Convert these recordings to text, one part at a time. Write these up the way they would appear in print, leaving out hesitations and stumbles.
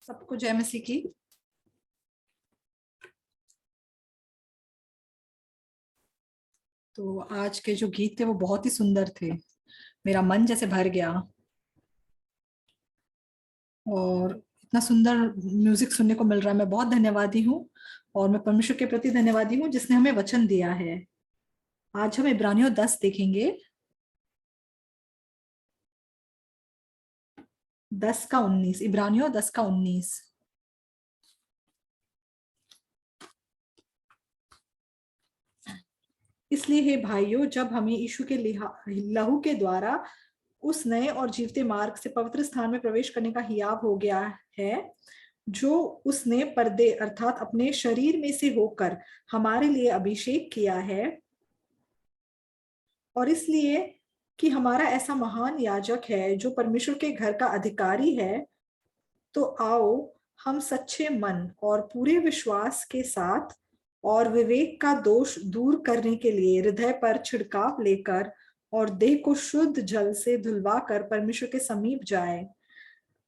सबको जय मसीह की। तो आज के जो गीत थे वो बहुत ही सुंदर थे। मेरा मन जैसे भर गया और इतना सुंदर म्यूजिक सुनने को मिल रहा है। मैं बहुत धन्यवादी हूँ और मैं परमेश्वर के प्रति धन्यवादी हूँ जिसने हमें वचन दिया है। आज हम इब्रानियों 10 देखेंगे, 10 का 19। इब्रानियों 10 का 19। इसलिए हे भाइयों, जब हमें यीशु के लहू के द्वारा उस नए और जीवते मार्ग से पवित्र स्थान में प्रवेश करने का हियाव हो गया है, जो उसने पर्दे अर्थात अपने शरीर में से होकर हमारे लिए अभिषेक किया है, और इसलिए कि हमारा ऐसा महान याजक है जो परमेश्वर के घर का अधिकारी है, तो आओ हम सच्चे मन और पूरे विश्वास के साथ और विवेक का दोष दूर करने के लिए हृदय पर छिड़काव लेकर और देह को शुद्ध जल से धुलवा कर परमेश्वर के समीप जाएं।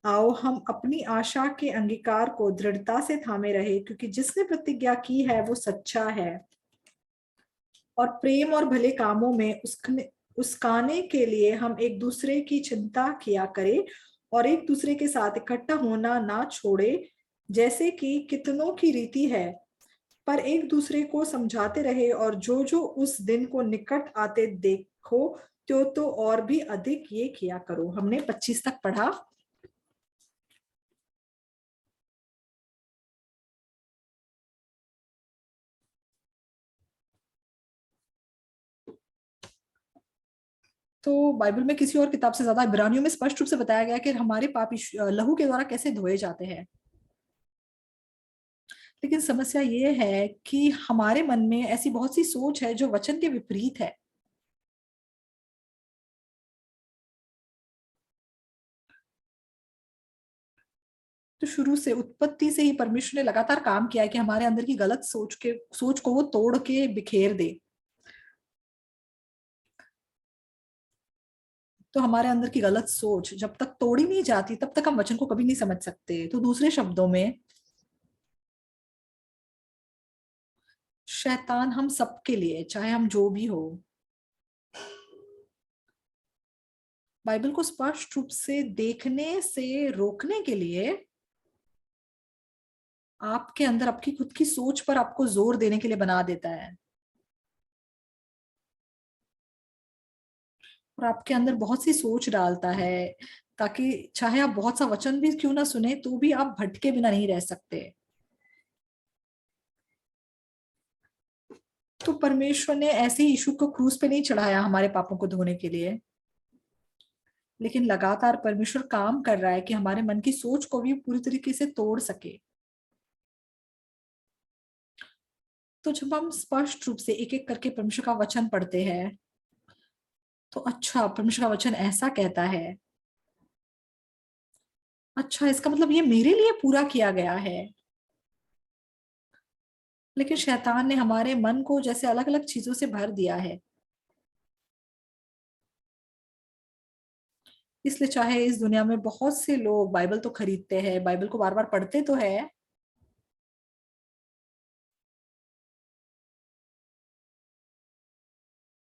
आओ हम अपनी आशा के अंगीकार को दृढ़ता से थामे रहे, क्योंकि जिसने प्रतिज्ञा की है वो सच्चा है। और प्रेम और भले कामों में उसकाने के लिए हम एक दूसरे की चिंता किया करें और एक दूसरे के साथ इकट्ठा होना ना छोड़े, जैसे कि कितनों की रीति है, पर एक दूसरे को समझाते रहे, और जो जो उस दिन को निकट आते देखो तो और भी अधिक ये किया करो। हमने 25 तक पढ़ा। तो बाइबल में किसी और किताब से ज्यादा इब्रानियों में स्पष्ट रूप से बताया गया कि हमारे पाप लहू के द्वारा कैसे धोए जाते हैं। लेकिन समस्या ये है कि हमारे मन में ऐसी बहुत सी सोच है जो वचन के विपरीत है। तो शुरू से उत्पत्ति से ही परमेश्वर ने लगातार काम किया है कि हमारे अंदर की गलत सोच को वो तोड़ के बिखेर दे। तो हमारे अंदर की गलत सोच जब तक तोड़ी नहीं जाती तब तक हम वचन को कभी नहीं समझ सकते। तो दूसरे शब्दों में, शैतान हम सबके लिए, चाहे हम जो भी हो, बाइबल को स्पष्ट रूप से देखने से रोकने के लिए आपके अंदर आपकी खुद की सोच पर आपको जोर देने के लिए बना देता है, और आपके अंदर बहुत सी सोच डालता है, ताकि चाहे आप बहुत सा वचन भी क्यों ना सुने तो भी आप भटके बिना नहीं रह सकते। तो परमेश्वर ने ऐसे ही यीशु को क्रूस पे नहीं चढ़ाया हमारे पापों को धोने के लिए, लेकिन लगातार परमेश्वर काम कर रहा है कि हमारे मन की सोच को भी पूरी तरीके से तोड़ सके। तो जब हम स्पष्ट रूप से एक एक करके परमेश्वर का वचन पढ़ते हैं, तो अच्छा परमेश्वर का वचन ऐसा कहता है, अच्छा इसका मतलब ये मेरे लिए पूरा किया गया है। लेकिन शैतान ने हमारे मन को जैसे अलग अलग चीजों से भर दिया है। इसलिए चाहे इस दुनिया में बहुत से लोग बाइबल तो खरीदते हैं, बाइबल को बार बार पढ़ते तो है,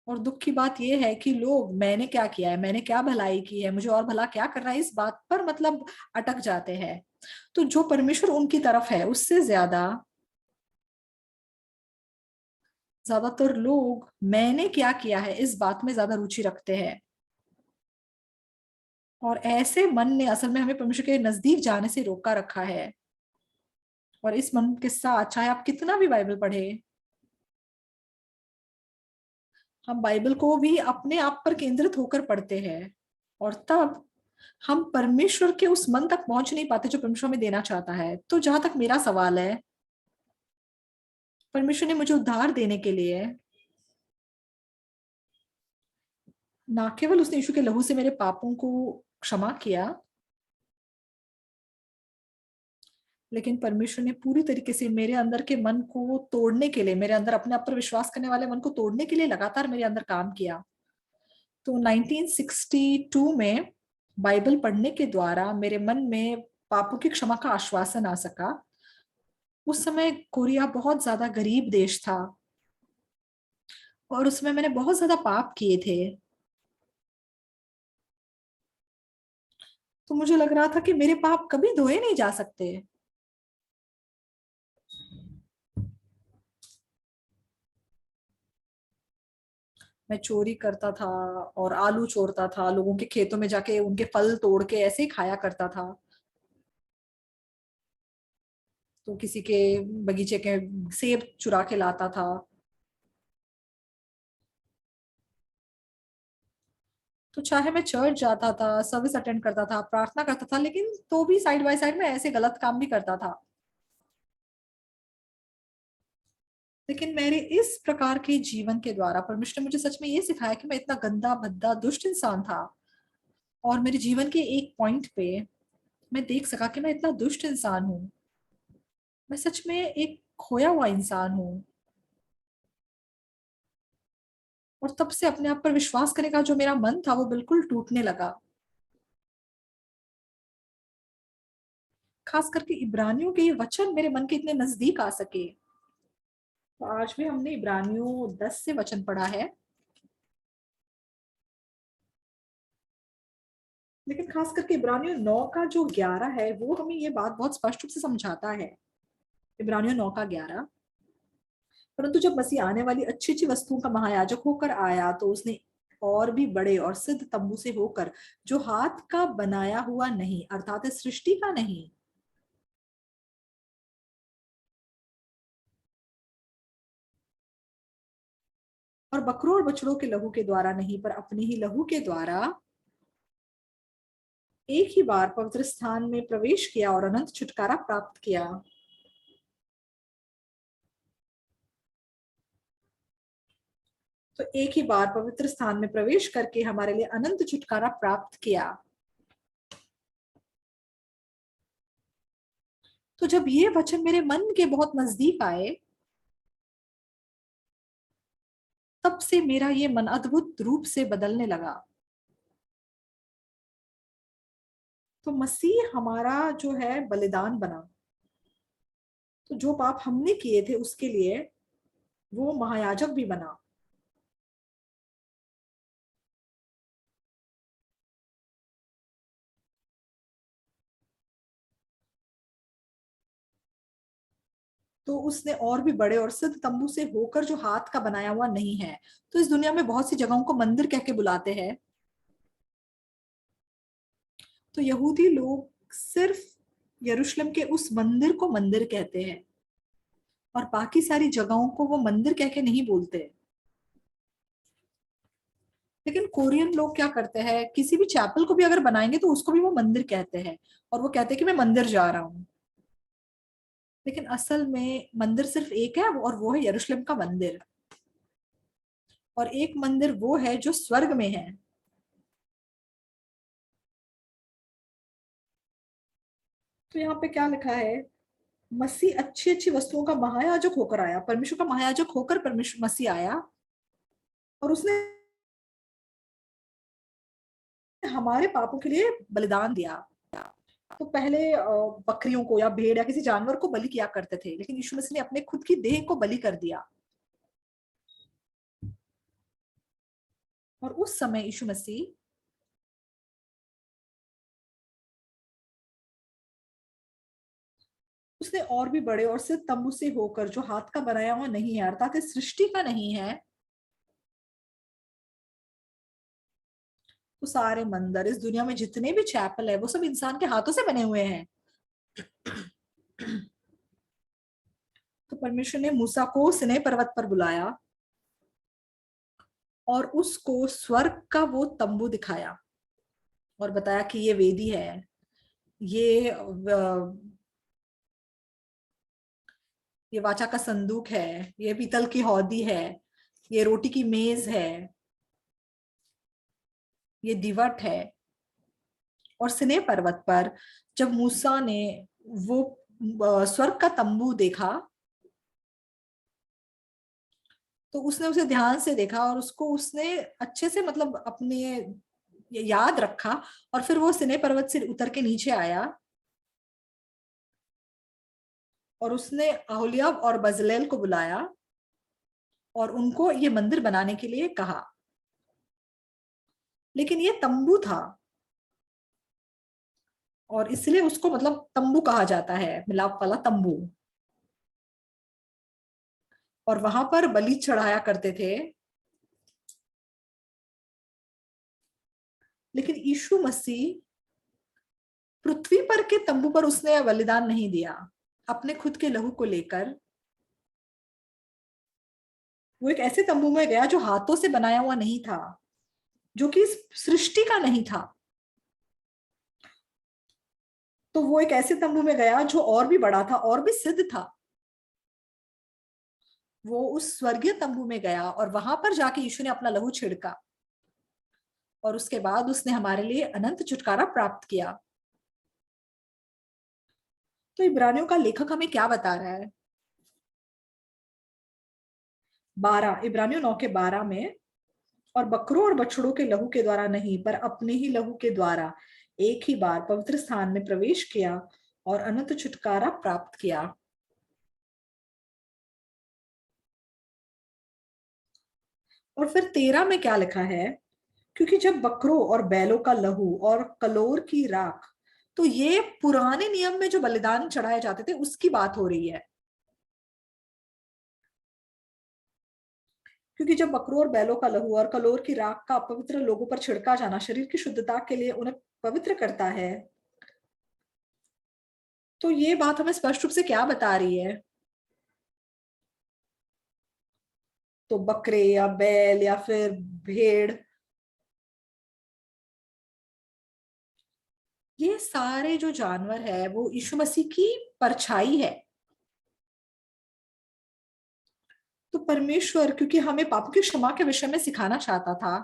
और दुख की बात यह है कि लोग मैंने क्या किया है, मैंने क्या भलाई की है, मुझे और भला क्या करना है, इस बात पर मतलब अटक जाते हैं। तो जो परमेश्वर उनकी तरफ है उससे ज्यादातर लोग मैंने क्या किया है इस बात में ज्यादा रुचि रखते हैं। और ऐसे मन ने असल में हमें परमेश्वर के नजदीक जाने से रोका रखा है। और इस मन के साथ चाहे आप कितना भी बाइबल पढ़े, हम बाइबल को भी अपने आप पर केंद्रित होकर पढ़ते हैं, और तब हम परमेश्वर के उस मन तक पहुंच नहीं पाते जो परमेश्वर हमें देना चाहता है। तो जहां तक मेरा सवाल है, परमेश्वर ने मुझे उद्धार देने के लिए ना केवल उसने यीशु के लहू से मेरे पापों को क्षमा किया, लेकिन परमेश्वर ने पूरी तरीके से मेरे अंदर के मन को तोड़ने के लिए, मेरे अंदर अपने आप पर विश्वास करने वाले मन को तोड़ने के लिए लगातार मेरे अंदर काम किया। तो 1962 में बाइबल पढ़ने के द्वारा मेरे मन में पापों की क्षमा का आश्वासन आ सका। उस समय कोरिया बहुत ज्यादा गरीब देश था और उसमें मैंने बहुत ज्यादा पाप किए थे। तो मुझे लग रहा था कि मेरे पाप कभी धोए नहीं जा सकते। मैं चोरी करता था और आलू चोरता था, लोगों के खेतों में जाके उनके फल तोड़ के ऐसे ही खाया करता था। तो किसी के बगीचे के सेब चुरा के लाता था। तो चाहे मैं चर्च जाता था, सर्विस अटेंड करता था, प्रार्थना करता था, लेकिन तो भी साइड बाय साइड में ऐसे गलत काम भी करता था। लेकिन मेरे इस प्रकार के जीवन के द्वारा परमेश्वर ने मुझे सच में ये सिखाया कि मैं इतना गंदा भद्दा दुष्ट इंसान था। और मेरे जीवन के एक पॉइंट पे मैं देख सका कि मैं इतना दुष्ट इंसान हूँ। मैं सच में एक खोया हुआ इंसान हूँ। और तब से अपने आप पर विश्वास करने का जो मेरा मन था वो बिल्कुल टूटने लगा। खास करके इब्रानियों के ये वचन मेरे मन के इतने नजदीक आ सके। तो आज भी हमने इब्रानियों 10 से वचन पढ़ा है। लेकिन खास करके इब्रानियों 9 का जो 11 है वो हमें ये बात बहुत स्पष्ट रूप से समझाता है। इब्रानियों 9 का 11। परंतु जब मसीह आने वाली अच्छी अच्छी वस्तुओं का महायाजक होकर आया तो उसने और भी बड़े और सिद्ध तंबू से होकर, जो हाथ का बनाया हुआ नहीं अर्थात इस सृष्टि का नहीं, और बकरों और बछड़ों के लहू के द्वारा नहीं पर अपने ही लहू के द्वारा एक ही बार पवित्र स्थान में प्रवेश किया और अनंत छुटकारा प्राप्त किया। तो एक ही बार पवित्र स्थान में प्रवेश करके हमारे लिए अनंत छुटकारा प्राप्त किया। तो जब ये वचन मेरे मन के बहुत नजदीक आए, तब से मेरा ये मन अद्भुत रूप से बदलने लगा। तो मसीह हमारा जो है बलिदान बना। तो जो पाप हमने किए थे उसके लिए वो महायाजक भी बना। तो उसने और भी बड़े और सिद्ध तंबू से होकर, जो हाथ का बनाया हुआ नहीं है। तो इस दुनिया में बहुत सी जगहों को मंदिर कह के बुलाते हैं। तो यहूदी लोग सिर्फ यरूशलेम के उस मंदिर को मंदिर कहते हैं और बाकी सारी जगहों को वो मंदिर कह के नहीं बोलते। लेकिन कोरियन लोग क्या करते हैं, किसी भी चैपल को भी अगर बनाएंगे तो उसको भी वो मंदिर कहते हैं और वो कहते हैं कि मैं मंदिर जा रहा हूँ। लेकिन असल में मंदिर सिर्फ एक है और वो है यरूशलेम का मंदिर। और एक मंदिर वो है जो स्वर्ग में है। तो यहाँ पे क्या लिखा है, मसीह अच्छी अच्छी वस्तुओं का महायाजक होकर आया, परमेश्वर का महायाजक होकर परमेश्वर मसीह आया और उसने हमारे पापों के लिए बलिदान दिया। तो पहले बकरियों को या भेड़ या किसी जानवर को बलि किया करते थे, लेकिन यीशु मसीह ने अपने खुद की देह को बलि कर दिया। और उस समय यीशु मसीह उसने और भी बड़े और सिद्ध तंबू से होकर, जो हाथ का बनाया हुआ नहीं है अर्थात इस सृष्टि का नहीं है। तो सारे मंदिर इस दुनिया में जितने भी चैपल है वो सब इंसान के हाथों से बने हुए हैं। तो परमेश्वर ने मूसा को सिनै पर्वत पर बुलाया और उसको स्वर्ग का वो तंबू दिखाया और बताया कि ये वेदी है, ये वाचा का संदूक है, ये पीतल की हौदी है, ये रोटी की मेज है, ये दिवट है। और सिनै पर्वत पर जब मूसा ने वो स्वर्ग का तंबू देखा तो उसने उसे ध्यान से देखा और उसको उसने अच्छे से मतलब अपने याद रखा। और फिर वो सिनै पर्वत से उतर के नीचे आया और उसने ओहोलीयाब और बजलेल को बुलाया और उनको ये मंदिर बनाने के लिए कहा। लेकिन ये तंबू था और इसलिए उसको मतलब तंबू कहा जाता है, मिलाप वाला तंबू। और वहां पर बलि चढ़ाया करते थे। लेकिन यीशु मसीह पृथ्वी पर के तंबू पर उसने बलिदान नहीं दिया अपने खुद के लहू को लेकर। वो एक ऐसे तंबू में गया जो हाथों से बनाया हुआ नहीं था, जो कि इस सृष्टि का नहीं था। तो वो एक ऐसे तंबू में गया जो और भी बड़ा था और भी सिद्ध था। वो उस स्वर्गीय तंबू में गया और वहां पर जाके यीशु ने अपना लहू छिड़का और उसके बाद उसने हमारे लिए अनंत छुटकारा प्राप्त किया। तो इब्रानियों का लेखक हमें क्या बता रहा है? 12, इब्रानियों 9 के 12 में, और बकरों और बछड़ों के लहू के द्वारा नहीं पर अपने ही लहू के द्वारा एक ही बार पवित्र स्थान में प्रवेश किया और अनंत छुटकारा प्राप्त किया। और फिर 13 में क्या लिखा है? क्योंकि जब बकरों और बैलों का लहू और कलोर की राख, तो ये पुराने नियम में जो बलिदान चढ़ाए जाते थे उसकी बात हो रही है। क्योंकि जब बकरों और बैलों का लहू और कलोर की राख का अपवित्र लोगों पर छिड़का जाना शरीर की शुद्धता के लिए उन्हें पवित्र करता है, तो ये बात हमें स्पष्ट रूप से क्या बता रही है? तो बकरे या बैल या फिर भेड़, ये सारे जो जानवर है वो यीशु मसीह की परछाई है। तो परमेश्वर क्योंकि हमें पापों की क्षमा के विषय में सिखाना चाहता था,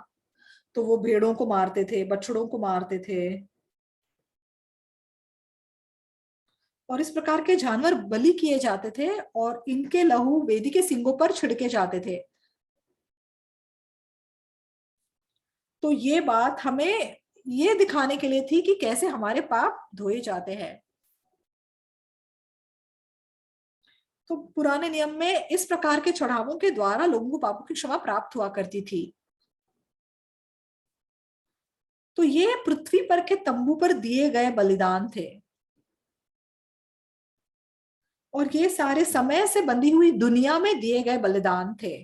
तो वो भेड़ों को मारते थे, बछड़ों को मारते थे और इस प्रकार के जानवर बलि किए जाते थे और इनके लहू वेदी के सींगों पर छिड़के जाते थे। तो ये बात हमें ये दिखाने के लिए थी कि कैसे हमारे पाप धोए जाते हैं। तो पुराने नियम में इस प्रकार के चढ़ावों के द्वारा लोगों को पापों की क्षमा प्राप्त हुआ करती थी। तो ये पृथ्वी पर के तंबू पर दिए गए बलिदान थे और ये सारे समय से बंधी हुई दुनिया में दिए गए बलिदान थे।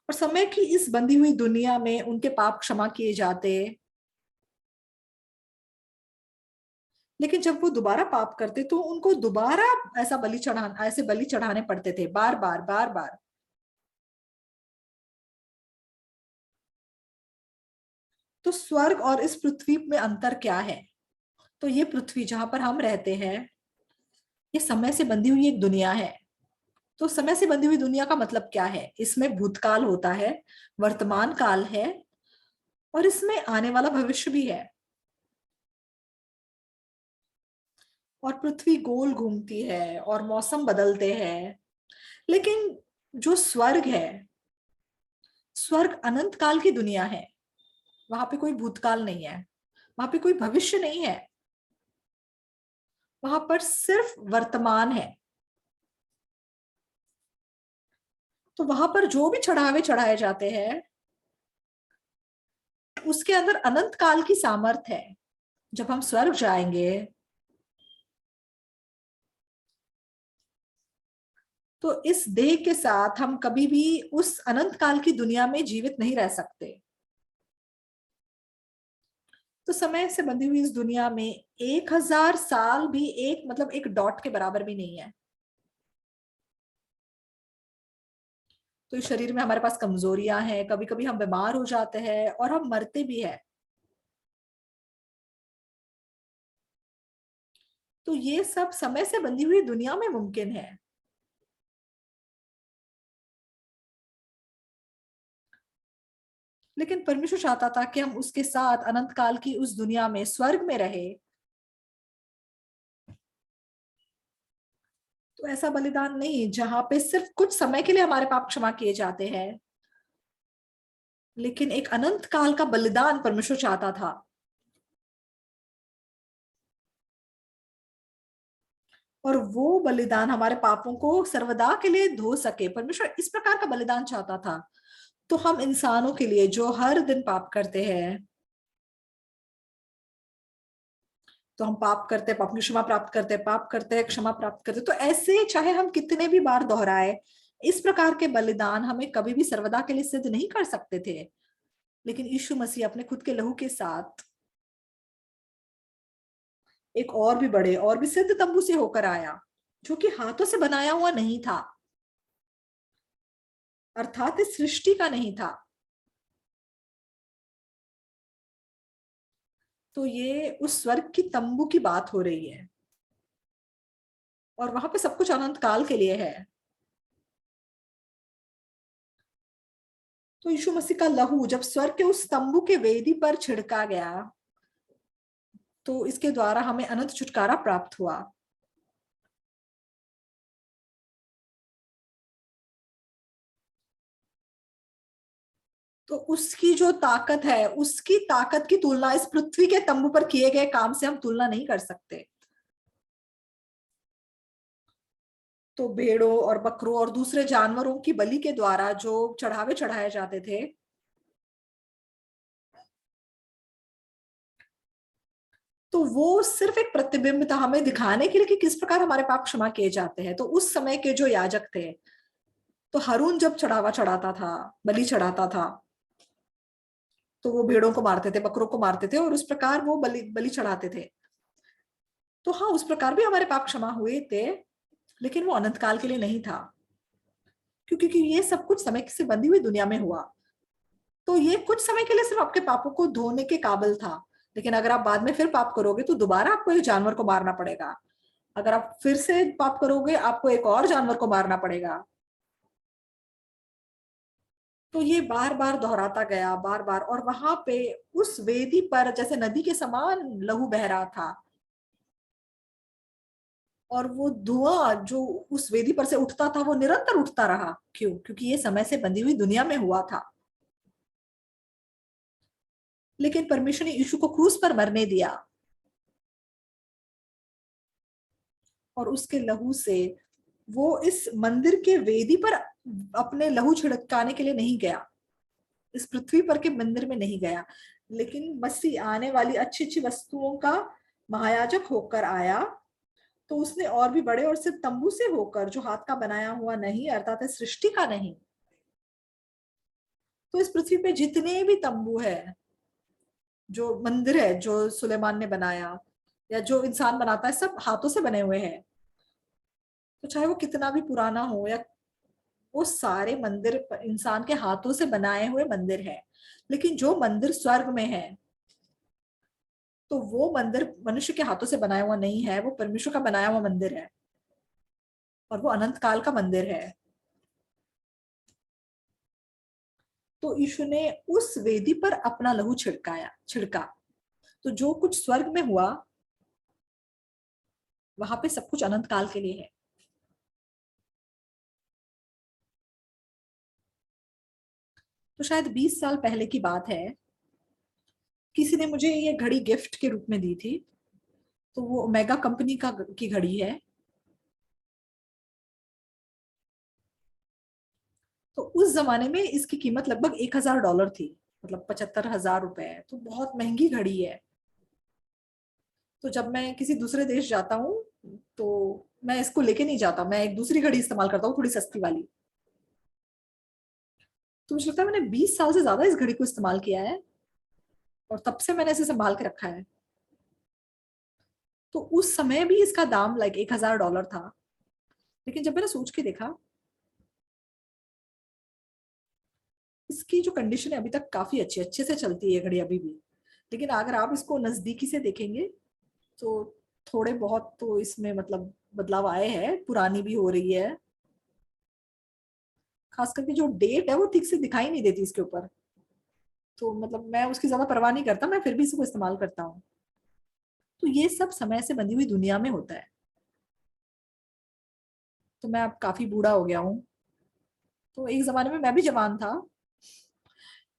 और समय की इस बंधी हुई दुनिया में उनके पाप क्षमा किए जाते। लेकिन जब वो दोबारा पाप करते तो उनको दोबारा ऐसे बलि चढ़ाने पड़ते थे, बार बार बार बार। तो स्वर्ग और इस पृथ्वी में अंतर क्या है? तो ये पृथ्वी जहां पर हम रहते हैं, ये समय से बंधी हुई एक दुनिया है। तो समय से बंधी हुई दुनिया का मतलब क्या है? इसमें भूतकाल होता है, वर्तमान काल है और इसमें आने वाला भविष्य भी है। और पृथ्वी गोल घूमती है और मौसम बदलते हैं। लेकिन जो स्वर्ग है, स्वर्ग अनंत काल की दुनिया है। वहां पे कोई भूतकाल नहीं है, वहां पे कोई भविष्य नहीं है, वहां पर सिर्फ वर्तमान है। तो वहां पर जो भी चढ़ावे चढ़ाए जाते हैं उसके अंदर अनंत काल की सामर्थ है। जब हम स्वर्ग जाएंगे तो इस देह के साथ हम कभी भी उस अनंत काल की दुनिया में जीवित नहीं रह सकते। तो समय से बंधी हुई इस दुनिया में 1000 साल भी एक मतलब एक डॉट के बराबर भी नहीं है। तो इस शरीर में हमारे पास कमजोरियां हैं, कभी कभी हम बीमार हो जाते हैं और हम मरते भी हैं। तो ये सब समय से बंधी हुई दुनिया में मुमकिन है। लेकिन परमेश्वर चाहता था कि हम उसके साथ अनंत काल की उस दुनिया में स्वर्ग में रहे। तो ऐसा बलिदान नहीं जहां पे सिर्फ कुछ समय के लिए हमारे पाप क्षमा किए जाते हैं, लेकिन एक अनंत काल का बलिदान परमेश्वर चाहता था। और वो बलिदान हमारे पापों को सर्वदा के लिए धो सके। परमेश्वर इस प्रकार का बलिदान चाहता था। तो हम इंसानों के लिए जो हर दिन पाप करते हैं, तो हम पाप करते हैं, पाप की क्षमा प्राप्त करते हैं, पाप करते हैं, क्षमा प्राप्त करते हैं, तो ऐसे चाहे हम कितने भी बार दोहराए, इस प्रकार के बलिदान हमें कभी भी सर्वदा के लिए सिद्ध नहीं कर सकते थे। लेकिन यीशु मसीह अपने खुद के लहू के साथ एक और भी बड़े और भी सिद्ध तंबू से होकर आया, जो कि हाथों से बनाया हुआ नहीं था, अर्थात इस सृष्टि का नहीं था। तो ये उस स्वर्ग की तंबू की बात हो रही है, और वहां पे सब कुछ अनंत काल के लिए है। तो यीशु मसीह का लहू जब स्वर्ग के उस तंबू के वेदी पर छिड़का गया, तो इसके द्वारा हमें अनंत छुटकारा प्राप्त हुआ। तो उसकी जो ताकत है, उसकी ताकत की तुलना इस पृथ्वी के तंबू पर किए गए काम से हम तुलना नहीं कर सकते। तो भेड़ों और बकरों और दूसरे जानवरों की बलि के द्वारा जो चढ़ावे चढ़ाए जाते थे, तो वो सिर्फ एक प्रतिबिंब था हमें दिखाने के लिए कि किस प्रकार हमारे पाप क्षमा किए जाते हैं। तो उस समय के जो याजक थे, तो हारून जब चढ़ावा चढ़ाता था, बलि चढ़ाता था, तो वो भेड़ों को मारते थे, बकरों को मारते थे, और उस प्रकार वो बलि बलि चढ़ाते थे। तो हाँ, उस प्रकार भी हमारे पाप क्षमा हुए थे, लेकिन वो अनंत काल के लिए नहीं था, क्योंकि ये सब कुछ समय से बंधी हुई दुनिया में हुआ। तो ये कुछ समय के लिए सिर्फ आपके पापों को धोने के काबिल था, लेकिन अगर आप बाद में फिर पाप करोगे तो दोबारा आपको एक जानवर को मारना पड़ेगा। अगर आप फिर से पाप करोगे, आपको एक और जानवर को मारना पड़ेगा। तो ये बार बार दोहराता गया, बार बार, और वहां पे उस वेदी पर जैसे नदी के समान लहू बह रहा था, और वो धुआं जो उस वेदी पर से उठता था वो निरंतर उठता रहा। क्यों? क्योंकि ये समय से बंधी हुई दुनिया में हुआ था। लेकिन परमेश्वर ने यीशु को क्रूस पर मरने दिया, और उसके लहू से वो इस मंदिर के वेदी पर अपने लहू छिड़काने के लिए नहीं गया, इस पृथ्वी पर के मंदिर में नहीं गया, लेकिन मसीह आने वाली अच्छी अच्छी वस्तुओं का महायाजक होकर आया। तो उसने और भी बड़े और सिर्फ तंबू से होकर, जो हाथ का बनाया हुआ नहीं, अर्थात सृष्टि का नहीं। तो इस पृथ्वी पे जितने भी तंबू है, जो मंदिर है जो सुलेमान ने बनाया या जो इंसान बनाता है, सब हाथों से बने हुए हैं। तो चाहे वो कितना भी पुराना हो, या वो सारे मंदिर इंसान के हाथों से बनाए हुए मंदिर है। लेकिन जो मंदिर स्वर्ग में है, तो वो मंदिर मनुष्य के हाथों से बनाया हुआ नहीं है, वो परमेश्वर का बनाया हुआ मंदिर है, और वो अनंत काल का मंदिर है। तो यीशु ने उस वेदी पर अपना लहू छिड़का। तो जो कुछ स्वर्ग में हुआ, वहां पे सब कुछ अनंत काल के लिए है। तो शायद 20 साल पहले की बात है, किसी ने मुझे ये घड़ी गिफ्ट के रूप में दी थी। तो वो ओमेगा कंपनी का की घड़ी है। तो उस जमाने में इसकी कीमत लगभग $1000 थी, मतलब 75,000 रुपए। तो बहुत महंगी घड़ी है। तो जब मैं किसी दूसरे देश जाता हूँ, तो मैं इसको लेके नहीं जाता, मैं एक दूसरी घड़ी इस्तेमाल करता हूँ, थोड़ी सस्ती वाली। तो मुझे लगता है मैंने 20 साल से ज्यादा इस घड़ी को इस्तेमाल किया है, और तब से मैंने इसे संभाल के रखा है। तो उस समय भी इसका दाम लाइक $1000 था। लेकिन जब मैंने सोच के देखा, इसकी जो कंडीशन है अभी तक काफी अच्छी, अच्छे से चलती है घड़ी अभी भी। लेकिन अगर आप इसको नजदीकी से देखेंगे, तो थोड़े बहुत तो इसमें मतलब बदलाव आए हैं, पुरानी भी हो रही है। खास करके जो डेट है वो ठीक से दिखाई नहीं देती इसके ऊपर। तो मतलब मैं उसकी ज्यादा परवाह नहीं करता, मैं फिर भी इसको इस्तेमाल करता हूँ। तो ये सब समय से बंधी हुई दुनिया में होता है। तो मैं अब काफी बूढ़ा हो गया हूँ। तो एक जमाने में मैं भी जवान था,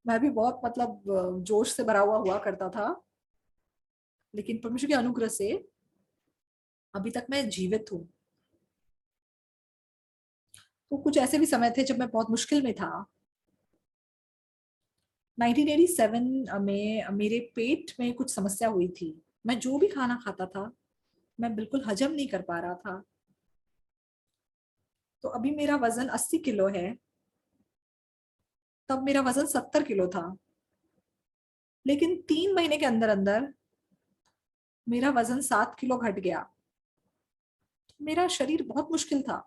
मैं भी बहुत मतलब जोश से भरा हुआ करता था। लेकिन परमेश्वर के अनुग्रह से अभी तक मैं जीवित हूँ। तो कुछ ऐसे भी समय थे जब मैं बहुत मुश्किल में था। 1987 में मेरे पेट में कुछ समस्या हुई थी। मैं जो भी खाना खाता था मैं बिल्कुल हजम नहीं कर पा रहा था। तो अभी मेरा वजन 80 किलो है। तब मेरा वजन 70 किलो था। लेकिन 3 महीने के अंदर अंदर मेरा वजन 7 किलो घट गया। मेरा शरीर बहुत मुश्किल था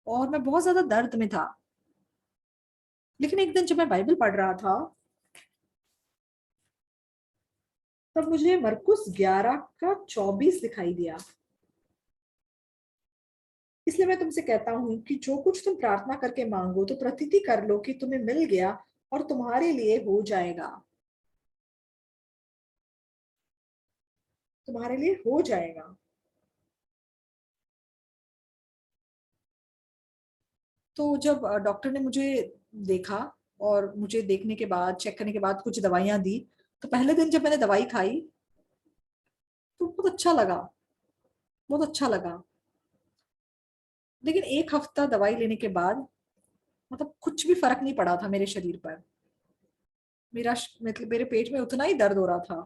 और मैं बहुत ज्यादा दर्द में था। लेकिन एक दिन जब मैं बाइबल पढ़ रहा था तब मुझे मरकुस 11 का 24 दिखाई दिया। इसलिए मैं तुमसे कहता हूं कि जो कुछ तुम प्रार्थना करके मांगो तो प्रतीति कर लो कि तुम्हें मिल गया और तुम्हारे लिए हो जाएगा। तुम्हारे लिए हो जाएगा। तो जब डॉक्टर ने मुझे देखा और मुझे देखने के बाद चेक करने के बाद कुछ दवाइयां दी, तो पहले दिन जब मैंने दवाई खाई तो बहुत अच्छा लगा। बहुत अच्छा लगा। लेकिन एक हफ्ता दवाई लेने के बाद मतलब कुछ भी फर्क नहीं पड़ा था मेरे शरीर पर। मतलब मेरे पेट में उतना ही दर्द हो रहा था।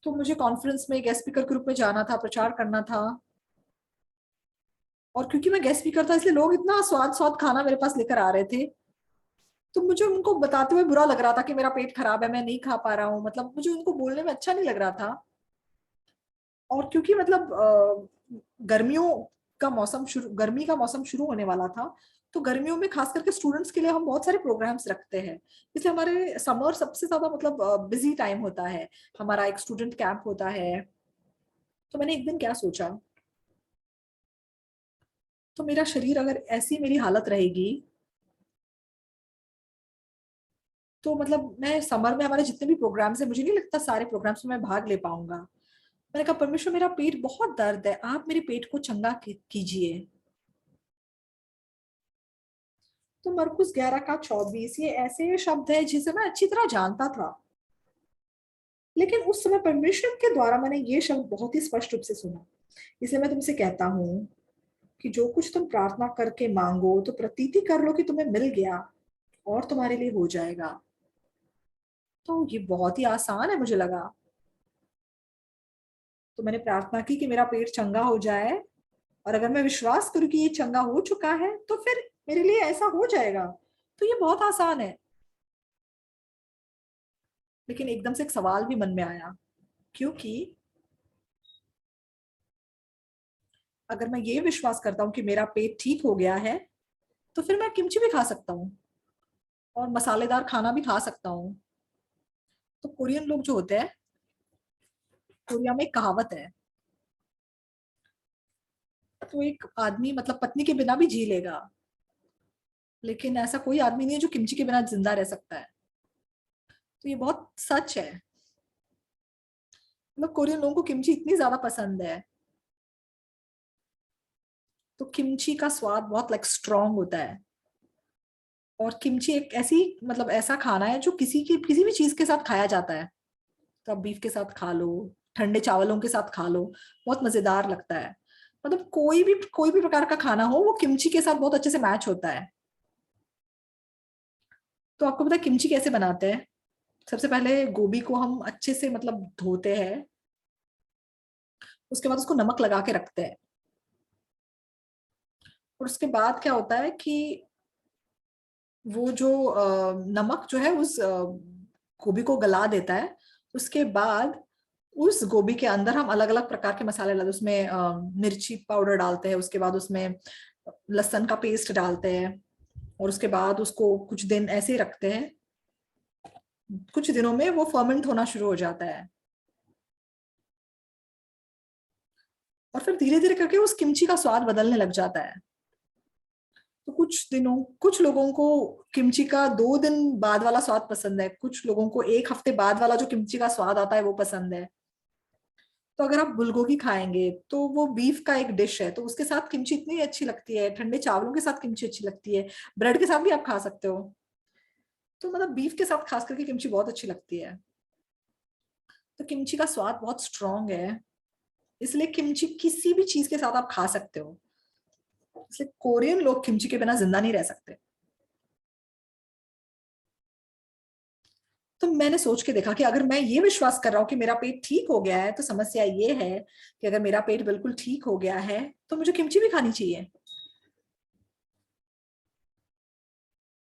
तो मुझे कॉन्फ्रेंस में गेस्ट स्पीकर के रूप में जाना था, प्रचार करना था। और क्योंकि मैं गेस्ट स्पीकर था इसलिए लोग इतना स्वाद स्वाद खाना मेरे पास लेकर आ रहे थे। तो मुझे उनको बताते हुए बुरा लग रहा था कि मेरा पेट खराब है, मैं नहीं खा पा रहा हूँ। मतलब मुझे उनको बोलने में अच्छा नहीं लग रहा था। और क्योंकि मतलब गर्मी का मौसम शुरू होने वाला था। तो गर्मियों में खास करके स्टूडेंट्स के लिए हम बहुत सारे प्रोग्राम्स रखते हैं। इसलिए हमारे समर सबसे ज्यादा मतलब बिजी टाइम होता है। हमारा एक स्टूडेंट कैंप होता है। तो मैंने एक दिन क्या सोचा, तो मेरा शरीर अगर ऐसी मेरी हालत रहेगी तो मतलब मैं समर में हमारे जितने भी प्रोग्राम्स है मुझे नहीं लगता सारे प्रोग्राम्स में मैं भाग ले पाऊंगा। मैंने कहा परमेश्वर मेरा पेट बहुत दर्द है, आप मेरे पेट को चंगा कीजिए। तो मरकुस 11 का 24 ये ऐसे शब्द है जिसे मैं अच्छी तरह जानता था। लेकिन उस समय परमेश्वर के द्वारा मैंने ये शब्द बहुत ही स्पष्ट रूप से सुना। इसलिए मैं तुमसे कहता हूँ कि जो कुछ तुम प्रार्थना करके मांगो तो प्रतीति कर लो कि तुम्हें मिल गया और तुम्हारे लिए हो जाएगा। तो ये बहुत ही आसान है मुझे लगा। तो मैंने प्रार्थना की कि मेरा पेट चंगा हो जाए। और अगर मैं विश्वास करूं कि ये चंगा हो चुका है तो फिर मेरे लिए ऐसा हो जाएगा। तो ये बहुत आसान है। लेकिन एकदम से एक सवाल भी मन में आया, क्योंकि अगर मैं ये विश्वास करता हूँ कि मेरा पेट ठीक हो गया है तो फिर मैं किमची भी खा सकता हूँ और मसालेदार खाना भी खा सकता हूँ। तो कोरियन लोग जो होते हैं, कोरिया में एक कहावत है, तो एक आदमी मतलब पत्नी के बिना भी जी लेगा, लेकिन ऐसा कोई आदमी नहीं है जो किमची के बिना जिंदा रह सकता है। तो ये बहुत सच है। मतलब कोरियन लोगों को किमची इतनी ज्यादा पसंद है। तो किमची का स्वाद बहुत लाइक स्ट्रांग होता है। और किमची एक ऐसी मतलब ऐसा खाना है जो किसी भी चीज के साथ खाया जाता है। तो आप बीफ के साथ खा लो, ठंडे चावलों के साथ खा लो, बहुत मजेदार लगता है। मतलब कोई भी प्रकार का खाना हो वो किमची के साथ बहुत अच्छे से मैच होता है। तो आपको पता है किमची कैसे बनाते हैं? सबसे पहले गोभी को हम अच्छे से मतलब धोते हैं। उसके बाद उसको नमक लगा के रखते हैं। और उसके बाद क्या होता है कि वो जो नमक जो है उस गोभी को गला देता है। उसके बाद उस गोभी के अंदर हम अलग अलग प्रकार के मसाले डालते हैं। उसमें मिर्ची पाउडर डालते हैं, उसके बाद उसमें लहसुन का पेस्ट डालते हैं। और उसके बाद उसको कुछ दिन ऐसे ही रखते हैं। कुछ दिनों में वो फर्मेंट होना शुरू हो जाता है। और फिर धीरे धीरे करके उस किमची का स्वाद बदलने लग जाता है। तो कुछ लोगों को किमची का 2 दिन बाद वाला स्वाद पसंद है, कुछ लोगों को एक हफ्ते बाद वाला जो किमची का स्वाद आता है वो पसंद है। तो अगर आप बुलगोगी खाएंगे तो वो बीफ का एक डिश है, तो उसके साथ किमची इतनी अच्छी लगती है, ठंडे चावलों के साथ किमची अच्छी लगती है, ब्रेड के साथ भी आप खा सकते हो। तो मतलब बीफ के साथ खास करके किमची बहुत अच्छी लगती है। तो किमची का स्वाद बहुत स्ट्रांग है। इसलिए किमची किसी भी चीज के साथ आप खा सकते हो। इसलिए कोरियन लोग किमची के बिना जिंदा नहीं रह सकते। तो मैंने सोच के देखा कि अगर मैं ये विश्वास कर रहा हूँ कि मेरा पेट ठीक हो गया है, तो समस्या ये है कि अगर मेरा पेट बिल्कुल ठीक हो गया है तो मुझे किमची भी खानी चाहिए।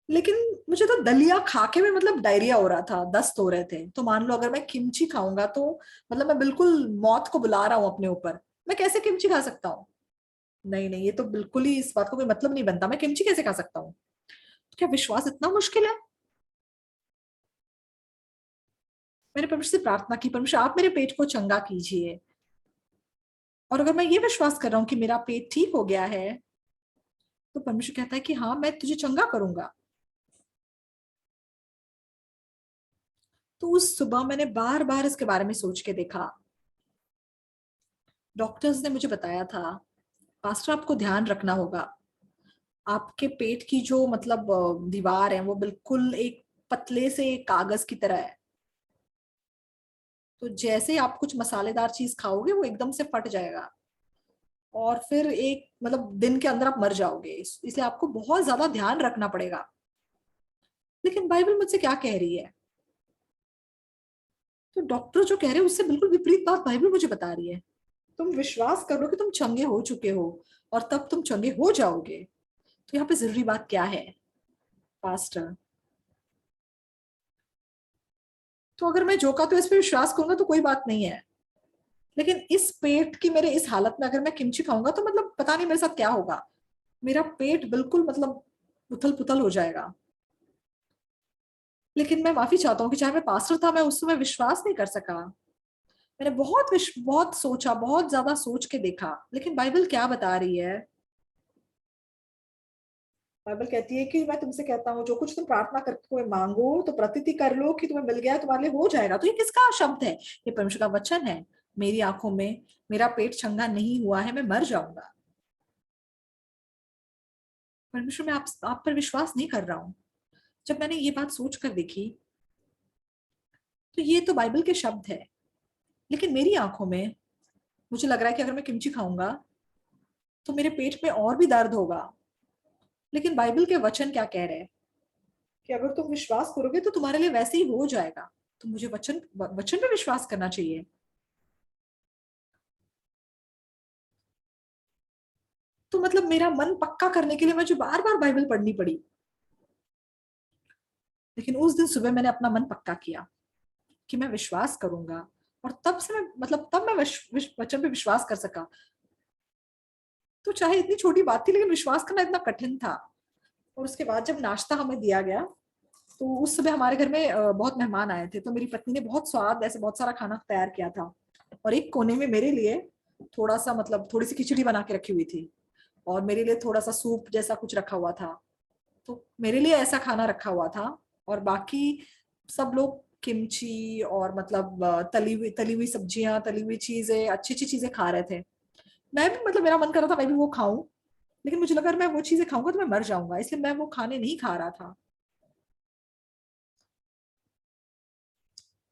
लेकिन मुझे तो दलिया खा के भी मतलब डायरिया हो रहा था, दस्त हो रहे थे। तो मान लो अगर मैं किमची खाऊंगा तो मतलब मैं बिल्कुल मौत को बुला रहा हूँ अपने ऊपर। मैं कैसे किमची खा सकता हूँ? नहीं नहीं, ये तो बिल्कुल ही, इस बात को कोई मतलब नहीं बनता। मैं किमची कैसे खा सकता हूँ? क्या विश्वास इतना मुश्किल है? मैंने परमेश्वर से प्रार्थना की, परमेश्वर आप मेरे पेट को चंगा कीजिए। और अगर मैं ये विश्वास कर रहा हूँ कि मेरा पेट ठीक हो गया है, तो परमेश्वर कहता है कि हाँ, मैं तुझे चंगा करूंगा। तो उस सुबह मैंने बार बार इसके बारे में सोच के देखा। डॉक्टर्स ने मुझे बताया था, पास्टर आपको ध्यान रखना होगा, आपके पेट की जो मतलब दीवार है वो बिल्कुल एक पतले से कागज की तरह है। तो जैसे ही आप कुछ मसालेदार चीज खाओगे वो एकदम से फट जाएगा, और फिर एक मतलब दिन के अंदर आप मर जाओगे। इसलिए आपको बहुत ज्यादा ध्यान रखना पड़ेगा। लेकिन बाइबल मुझसे क्या कह रही है? तो डॉक्टर जो कह रहे हैं उससे बिल्कुल विपरीत बात बाइबल मुझे बता रही है। तुम विश्वास करो कि तुम चंगे हो चुके हो, और तब तुम चंगे हो जाओगे। तो यहाँ पे जरूरी बात क्या है पास्टर? तो अगर मैं जो का तो इस पे विश्वास करूंगा तो कोई बात नहीं है, लेकिन इस पेट की मेरे इस हालत में अगर मैं किमची खाऊंगा तो मतलब पता नहीं मेरे साथ क्या होगा। मेरा पेट बिल्कुल मतलब उथल पुथल हो जाएगा। लेकिन मैं माफी चाहता हूँ कि चाहे मैं पास्टर था, मैं उस समय विश्वास नहीं कर सका। मैंने बहुत सोचा, बहुत ज्यादा सोच के देखा। लेकिन बाइबल क्या बता रही है? बाइबल कहती है कि मैं तुमसे कहता हूँ, जो कुछ तुम प्रार्थना करके तुम्हें मांगो तो प्रतीति कर लो कि तुम्हें मिल गया, तुम्हारे लिए हो जाएगा। तो ये किसका शब्द है? ये परमेश्वर का वचन है। मेरी आंखों में मेरा पेट चंगा नहीं हुआ है, मैं मर जाऊंगा। परमेश्वर, मैं आप पर विश्वास नहीं कर रहा हूँ। जब मैंने ये बात सोच कर देखी, तो ये तो बाइबल के शब्द है, लेकिन मेरी आंखों में मुझे लग रहा है कि अगर मैं किमची खाऊंगा तो मेरे पेट में और भी दर्द होगा। लेकिन बाइबल के वचन क्या कह रहे हैं? कि अगर तुम विश्वास करोगे तो तुम्हारे लिए वैसे ही हो जाएगा। तो मुझे वचन वचन पे विश्वास करना चाहिए। तो मतलब मेरा मन पक्का करने के लिए मुझे बार बार बाइबल पढ़नी पड़ी। लेकिन उस दिन सुबह मैंने अपना मन पक्का किया कि मैं विश्वास करूंगा। और तब से मैं मतलब तब मैं वचन पे विश्वास कर सका। तो चाहे इतनी छोटी बात थी, लेकिन विश्वास करना इतना कठिन था। और उसके बाद जब नाश्ता हमें दिया गया, तो उस सुबह हमारे घर में बहुत मेहमान आए थे। तो मेरी पत्नी ने बहुत स्वाद ऐसे बहुत सारा खाना तैयार किया था। और एक कोने में मेरे लिए थोड़ा सा मतलब थोड़ी सी खिचड़ी बना के रखी हुई थी, और मेरे लिए थोड़ा सा सूप जैसा कुछ रखा हुआ था। तो मेरे लिए ऐसा खाना रखा हुआ था। और बाकी सब लोग किमची और मतलब तली हुई सब्जियां, तली हुई चीजें, अच्छी अच्छी चीजें खा रहे थे। मैं भी मतलब मेरा मन कर रहा था मैं भी वो खाऊं। लेकिन मुझे लगा अगर मैं वो चीजें खाऊंगा तो मैं मर जाऊंगा, इसलिए मैं वो खाने नहीं खा रहा था।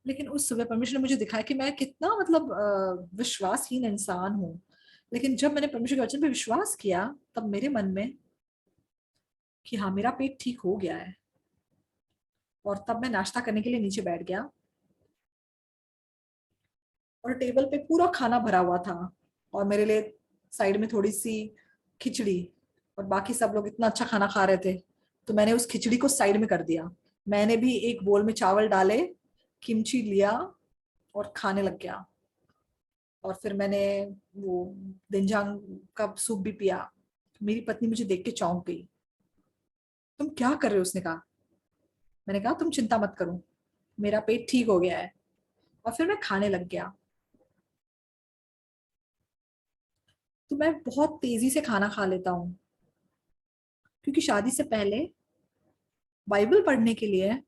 लेकिन उस सुबह परमेश्वर ने मुझे दिखाया कि मैं कितना मतलब विश्वासहीन इंसान हूँ। लेकिन जब मैंने परमेश्वर के वचन पे विश्वास किया, तब मेरे मन में कि हाँ, मेरा पेट ठीक हो गया है। और तब मैं नाश्ता करने के लिए नीचे बैठ गया, और टेबल पे पूरा खाना भरा हुआ था, और मेरे लिए साइड में थोड़ी सी खिचड़ी। और बाकी सब लोग इतना अच्छा खाना खा रहे थे, तो मैंने उस खिचड़ी को साइड में कर दिया। मैंने भी एक बोल में चावल डाले, किमची लिया और खाने लग गया। और फिर मैंने वो दिनजांग का सूप भी पिया। मेरी पत्नी मुझे देख के चौंक गई। तुम क्या कर रहे हो? उसने कहा। मैंने कहा तुम चिंता मत करो, मेरा पेट ठीक हो गया है। और फिर मैं खाने लग गया। तो मैं बहुत तेजी से खाना खा लेता हूँ, क्योंकि शादी से पहले बाइबल पढ़ने के लिए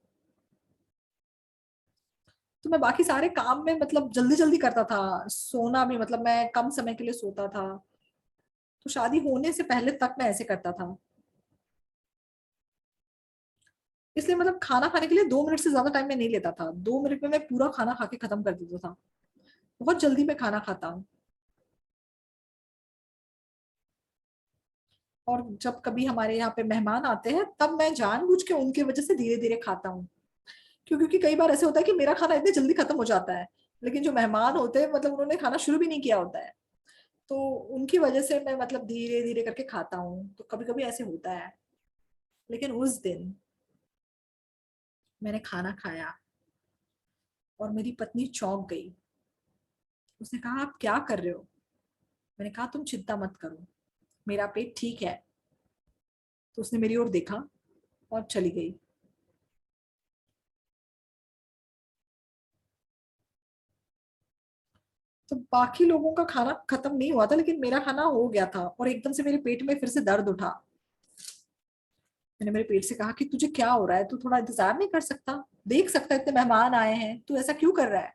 तो मैं बाकी सारे काम में मतलब जल्दी जल्दी करता था। सोना भी मतलब मैं कम समय के लिए सोता था। तो शादी होने से पहले तक मैं ऐसे करता था। इसलिए मतलब खाना खाने के लिए 2 मिनट से ज्यादा टाइम में नहीं लेता था। 2 मिनट में मैं पूरा खाना खा के खत्म कर देता था। बहुत जल्दी मैं खाना खाता हूँ। और जब कभी हमारे यहाँ पे मेहमान आते हैं तब मैं जानबूझ के उनकी वजह से धीरे धीरे खाता हूँ, क्योंकि कई बार ऐसे होता है कि मेरा खाना इतनी जल्दी खत्म हो जाता है, लेकिन जो मेहमान होते हैं मतलब उन्होंने खाना शुरू भी नहीं किया होता है, तो उनकी वजह से मैं मतलब धीरे धीरे करके खाता हूँ, तो कभी कभी ऐसे होता है। लेकिन उस दिन मैंने खाना खाया और मेरी पत्नी चौंक गई। उसने कहा, आप क्या कर रहे हो? मैंने कहा, तुम चिंता मत करो, मेरा पेट ठीक है। तो उसने मेरी ओर देखा और चली गई। तो बाकी लोगों का खाना खत्म नहीं हुआ था, लेकिन मेरा खाना हो गया था और एकदम से मेरे पेट में फिर से दर्द उठा। मैंने मेरे पेट से कहा कि तुझे क्या हो रहा है, तू थोड़ा इंतजार नहीं कर सकता? देख सकता है इतने मेहमान आए हैं, तू ऐसा क्यों कर रहा है?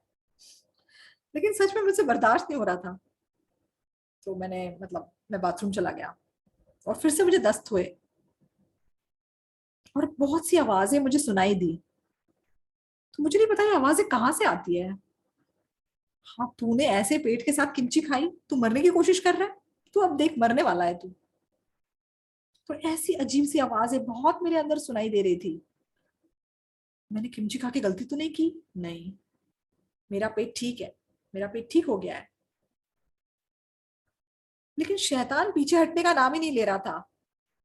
लेकिन सच में मुझसे बर्दाश्त नहीं हो रहा था। तो मैं बाथरूम चला गया और फिर से मुझे दस्त हुए और बहुत सी आवाजें मुझे सुनाई दी। तो मुझे नहीं पता ये आवाजें कहाँ से आती है। हाँ, तूने ऐसे पेट के साथ किमची खाई, तू मरने की कोशिश कर रहा है, तू अब देख मरने वाला है तू। तो ऐसी अजीब सी आवाजें बहुत मेरे अंदर सुनाई दे रही थी। मैंने किमची खा के गलती तो नहीं की? नहीं, मेरा पेट ठीक है, मेरा पेट ठीक हो गया है। लेकिन शैतान पीछे हटने का नाम ही नहीं ले रहा था।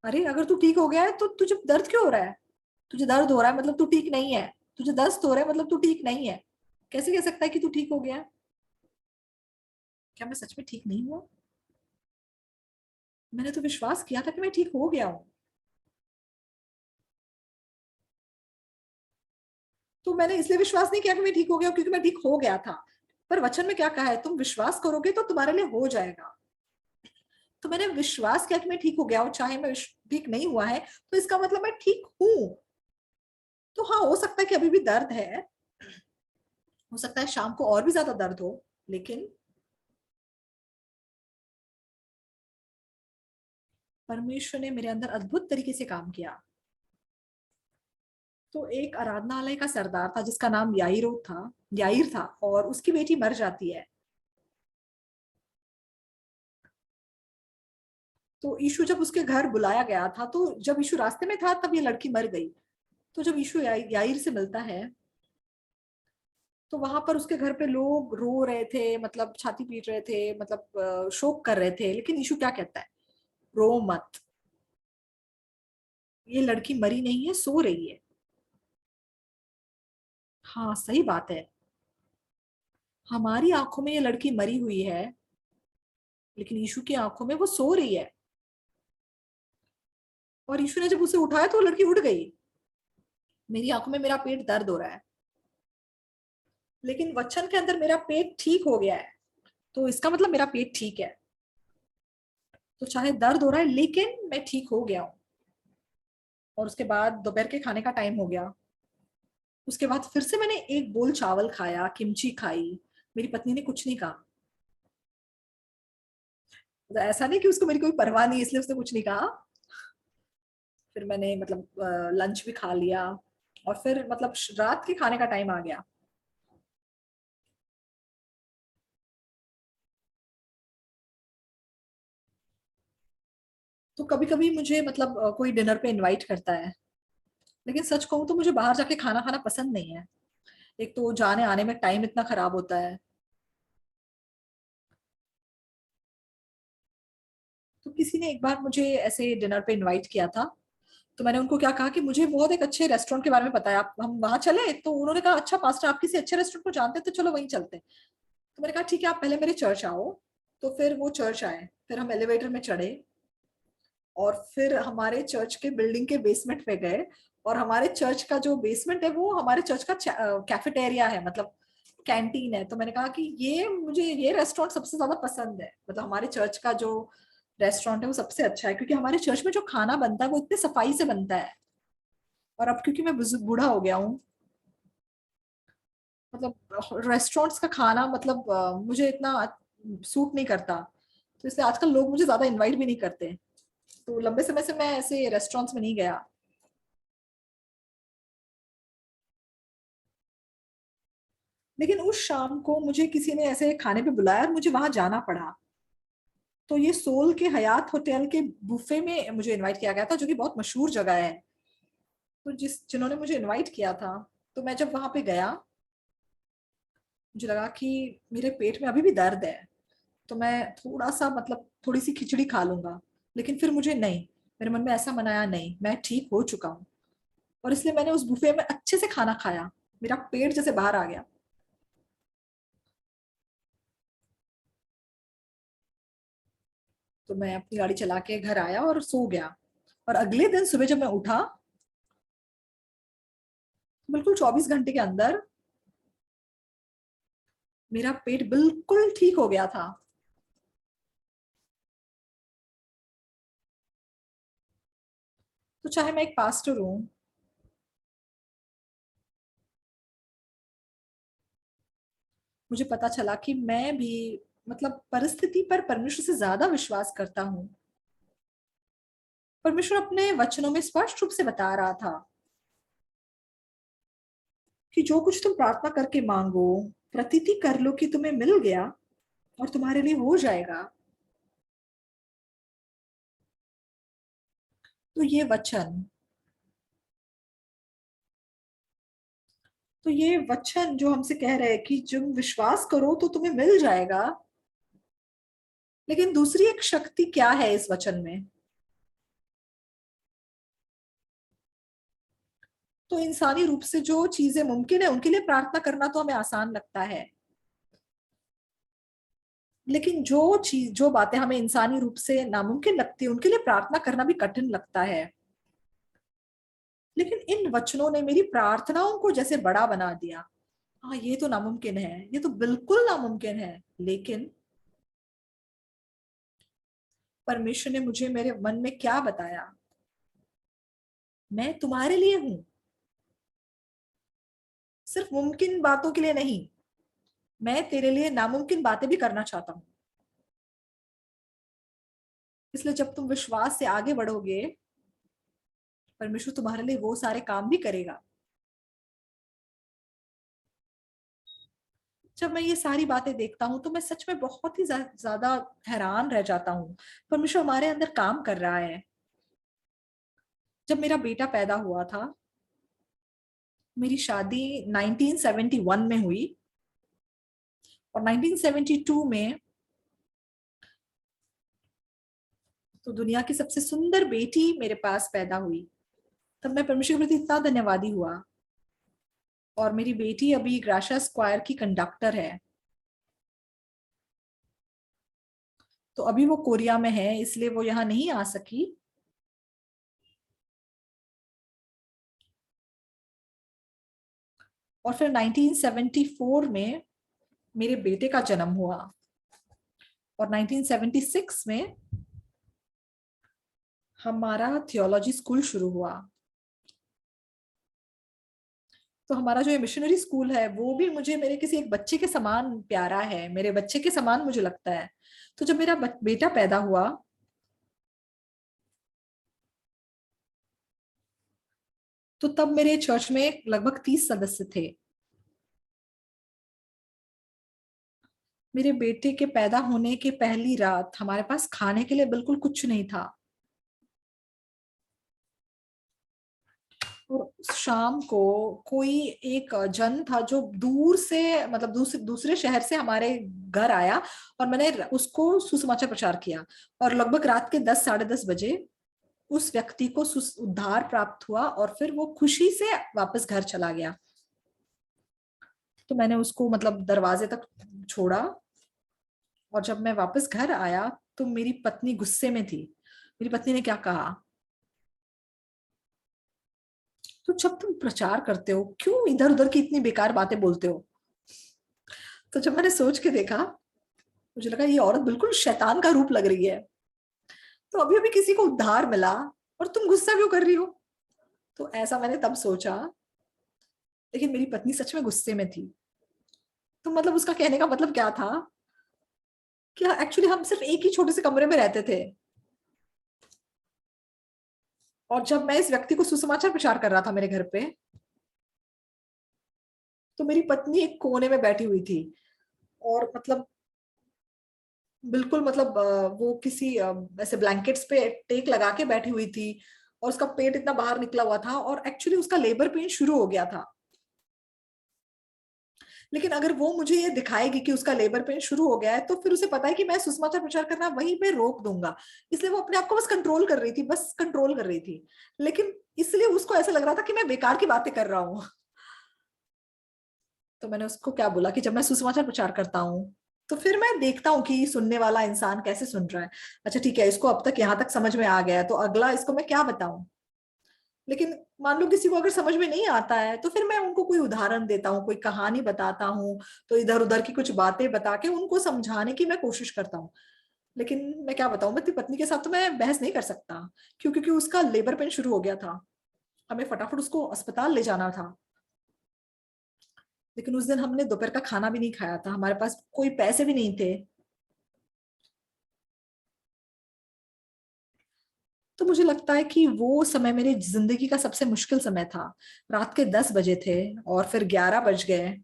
अरे अगर तू ठीक हो गया है तो तुझे दर्द क्यों हो रहा है? तुझे दर्द हो रहा है मतलब तू ठीक नहीं है। तुझे दस्त हो रहा है मतलब तू ठीक नहीं है। कैसे कह सकता है कि तू ठीक हो गया है? क्या मैं सच में ठीक नहीं हुआ? मैंने तो विश्वास किया था कि मैं ठीक हो गया हूँ। तो मैंने इसलिए विश्वास नहीं किया कि मैं ठीक हो गया हूँ क्योंकि मैं ठीक हो गया था। पर वचन में क्या कहा है, तुम विश्वास करोगे तो तुम्हारे लिए हो जाएगा। तो मैंने विश्वास किया कि मैं ठीक हो गया हूँ, चाहे मैं ठीक नहीं हुआ है तो इसका मतलब मैं ठीक हूँ। तो हाँ, हो सकता है कि अभी भी दर्द है, हो सकता है शाम को और भी ज्यादा दर्द हो, लेकिन परमेश्वर ने मेरे अंदर अद्भुत तरीके से काम किया। तो एक आराधनालय का सरदार था जिसका नाम याईर था, और उसकी बेटी मर जाती है। तो यीशु जब उसके घर बुलाया गया था, तो जब यीशु रास्ते में था तब ये लड़की मर गई। तो जब यीशु याईर से मिलता है, तो वहां पर उसके घर पे लोग रो रहे थे, मतलब छाती पीट रहे थे, मतलब शोक कर रहे थे। लेकिन यीशु क्या कहता है? रो मत, ये लड़की मरी नहीं है, सो रही है। हाँ, सही बात है। हमारी आंखों में ये लड़की मरी हुई है, लेकिन यीशु की आंखों में वो सो रही है। और यीशु ने जब उसे उठाया तो वो लड़की उठ गई। मेरी आंखों में मेरा पेट दर्द हो रहा है, लेकिन वचन के अंदर मेरा पेट ठीक हो गया है, तो इसका मतलब मेरा पेट ठीक है। तो चाहे दर्द हो रहा है लेकिन मैं ठीक हो गया हूँ। और उसके बाद दोपहर के खाने का टाइम हो गया। उसके बाद फिर से मैंने एक बोल चावल खाया, किमची खाई। मेरी पत्नी ने कुछ नहीं कहा। मतलब ऐसा नहीं कि उसको मेरी कोई परवाह नहीं इसलिए उसने कुछ नहीं कहा। फिर मैंने लंच भी खा लिया, और फिर रात के खाने का टाइम आ गया। तो कभी कभी मुझे कोई डिनर पे इनवाइट करता है, लेकिन सच कहूँ तो मुझे बाहर जाके खाना खाना पसंद नहीं है। एक तो जाने आने में टाइम इतना खराब होता है। तो किसी ने एक बार मुझे ऐसे डिनर पे इनवाइट किया था। तो मैंने उनको क्या कहा कि मुझे बहुत एक अच्छे रेस्टोरेंट के बारे में पता है, आप हम वहां चले? तो उन्होंने कहा, अच्छा पास्टर, आप किसी अच्छे रेस्टोरेंट को जानते हैं तो चलो वहीं चलते हैं। तो मैंने कहा ठीक है, आप पहले मेरे चर्च आओ। तो फिर वो चर्च आए, फिर हम एलिवेटर में चढ़े, और फिर हमारे चर्च के बिल्डिंग के बेसमेंट पे गए। और हमारे चर्च का जो बेसमेंट है वो हमारे चर्च का कैफेटेरिया है, मतलब कैंटीन है। तो मैंने कहा कि ये मुझे ये रेस्टोरेंट सबसे ज्यादा पसंद है, मतलब हमारे चर्च का जो रेस्टोरेंट है वो सबसे अच्छा है, क्योंकि हमारे चर्च में जो खाना बनता है वो इतने सफाई से बनता है। और अब क्योंकि मैं बूढ़ा हो गया हूँ, रेस्टोरेंट्स का खाना मुझे इतना सूट नहीं करता। तो इसलिए आजकल लोग मुझे ज्यादा इनवाइट भी नहीं करते। तो लंबे समय से मैं ऐसे रेस्टोरेंट्स में नहीं गया। लेकिन उस शाम को मुझे किसी ने ऐसे खाने पे बुलाया और मुझे वहां जाना पड़ा। तो ये सोल के हयात होटल के बुफे में मुझे इनवाइट किया गया था, जो कि बहुत मशहूर जगह है। तो जिन्होंने मुझे इनवाइट किया था, तो मैं जब वहां पे गया, मुझे लगा कि मेरे पेट में अभी भी दर्द है, तो मैं थोड़ा सा मतलब थोड़ी सी खिचड़ी खा लूंगा। लेकिन फिर मुझे नहीं, मेरे मन में ऐसा मनाया नहीं, मैं ठीक हो चुका हूँ। और इसलिए मैंने उस बुफे में अच्छे से खाना खाया, मेरा पेट जैसे बाहर आ गया। तो मैं अपनी गाड़ी चला के घर आया और सो गया। और अगले दिन सुबह जब मैं उठा, बिल्कुल 24 घंटे के अंदर मेरा पेट बिल्कुल ठीक हो गया था। तो चाहे मैं एक पास्टर हूँ, मुझे पता चला कि मैं भी मतलब परिस्थिति पर परमेश्वर से ज्यादा विश्वास करता हूँ। परमेश्वर अपने वचनों में स्पष्ट रूप से बता रहा था कि जो कुछ तुम प्रार्थना करके मांगो, प्रतीति कर लो कि तुम्हें मिल गया और तुम्हारे लिए हो जाएगा। तो ये वचन जो हमसे कह रहे हैं कि तुम विश्वास करो तो तुम्हें मिल जाएगा। लेकिन दूसरी एक शक्ति क्या है इस वचन में? तो इंसानी रूप से जो चीजें मुमकिन है उनके लिए प्रार्थना करना तो हमें आसान लगता है। लेकिन जो बातें हमें इंसानी रूप से नामुमकिन लगती है, उनके लिए प्रार्थना करना भी कठिन लगता है। लेकिन इन वचनों ने मेरी प्रार्थनाओं को जैसे बड़ा बना दिया। हाँ, ये तो नामुमकिन है, ये तो बिल्कुल नामुमकिन है, लेकिन परमेश्वर ने मुझे मेरे मन में क्या बताया? मैं तुम्हारे लिए हूं, सिर्फ मुमकिन बातों के लिए नहीं। मैं तेरे लिए नामुमकिन बातें भी करना चाहता हूँ। इसलिए जब तुम विश्वास से आगे बढ़ोगे, परमेश्वर तुम्हारे लिए वो सारे काम भी करेगा। जब मैं ये सारी बातें देखता हूँ तो मैं सच में बहुत ही ज्यादा हैरान रह जाता हूँ। परमेश्वर हमारे अंदर काम कर रहा है। जब मेरा बेटा पैदा हुआ था, मेरी शादी 1971 में हुई, और 1972 में तो दुनिया की सबसे सुंदर बेटी मेरे पास पैदा हुई। तब मैं परमेश्वर के प्रति इतना धन्यवादी हुआ। और मेरी बेटी अभी ग्राशा स्क्वायर की कंडक्टर है। तो अभी वो कोरिया में है, इसलिए वो यहाँ नहीं आ सकी। और फिर 1974 में मेरे बेटे का जन्म हुआ, और 1976 में हमारा थियोलॉजी स्कूल शुरू हुआ। तो हमारा जो ये मिशनरी स्कूल है वो भी मुझे मेरे किसी एक बच्चे के समान प्यारा है, मेरे बच्चे के समान मुझे लगता है। तो जब मेरा बेटा पैदा हुआ, तो तब मेरे चर्च में लगभग 30 सदस्य थे। मेरे बेटे के पैदा होने के पहली रात हमारे पास खाने के लिए बिल्कुल कुछ नहीं था। और शाम को कोई एक जन था जो दूर से मतलब दूसरे शहर से हमारे घर आया, और मैंने उसको सुसमाचार प्रचार किया। और लगभग रात के 10 साढ़े 10 बजे उस व्यक्ति को उद्धार प्राप्त हुआ, और फिर वो खुशी से वापस घर चला गया। तो मैंने उसको मतलब दरवाजे तक छोड़ा, और जब मैं वापस घर आया तो मेरी पत्नी गुस्से में थी। मेरी पत्नी ने क्या कहा? तो जब तुम प्रचार करते हो क्यों इधर उधर की इतनी बेकार बातें बोलते हो? तो जब मैंने सोच के देखा, मुझे लगा ये औरत बिल्कुल शैतान का रूप लग रही है। तो अभी अभी किसी को उद्धार मिला और तुम गुस्सा क्यों कर रही हो? तो ऐसा मैंने तब सोचा। लेकिन मेरी पत्नी सच में गुस्से में थी। तो मतलब उसका कहने का मतलब क्या था कि एक्चुअली हम सिर्फ एक ही छोटे से कमरे में रहते थे। और जब मैं इस व्यक्ति को सुसमाचार प्रचार कर रहा था मेरे घर पे, तो मेरी पत्नी एक कोने में बैठी हुई थी। और मतलब बिल्कुल मतलब वो किसी ऐसे ब्लैंकेट्स पे टेक लगा के बैठी हुई थी, और उसका पेट इतना बाहर निकला हुआ था, और एक्चुअली उसका लेबर पेन शुरू हो गया था। लेकिन अगर वो मुझे ये दिखाएगी कि उसका लेबर पेन शुरू हो गया है, तो फिर उसे पता है कि मैं सुषमाचार प्रचार करना वहीं पे रोक दूंगा। इसलिए वो अपने आप को बस कंट्रोल कर रही थी, बस कंट्रोल कर रही थी। लेकिन इसलिए उसको ऐसा लग रहा था कि मैं बेकार की बातें कर रहा हूँ। तो मैंने उसको क्या बोला कि जब मैं सुसमाचार प्रचार करता हूँ, तो फिर मैं देखता हूँ कि सुनने वाला इंसान कैसे सुन रहा है। अच्छा ठीक है, इसको अब तक यहाँ तक समझ में आ गया है, तो अगला इसको मैं क्या बताऊं। लेकिन मान लो किसी को अगर समझ में नहीं आता है, तो फिर मैं उनको कोई उदाहरण देता हूँ, कोई कहानी बताता हूँ। तो इधर उधर की कुछ बातें बता के उनको समझाने की मैं कोशिश करता हूँ। लेकिन मैं क्या बताऊं, मैं अपनी पत्नी के साथ तो मैं बहस नहीं कर सकता, क्योंकि उसका लेबर पेन शुरू हो गया था। हमें फटाफट उसको अस्पताल ले जाना था। लेकिन उस दिन हमने दोपहर का खाना भी नहीं खाया था, हमारे पास कोई पैसे भी नहीं थे। तो मुझे लगता है कि वो समय मेरी जिंदगी का सबसे मुश्किल समय था। रात के 10 बजे थे, और फिर 11 बज गए।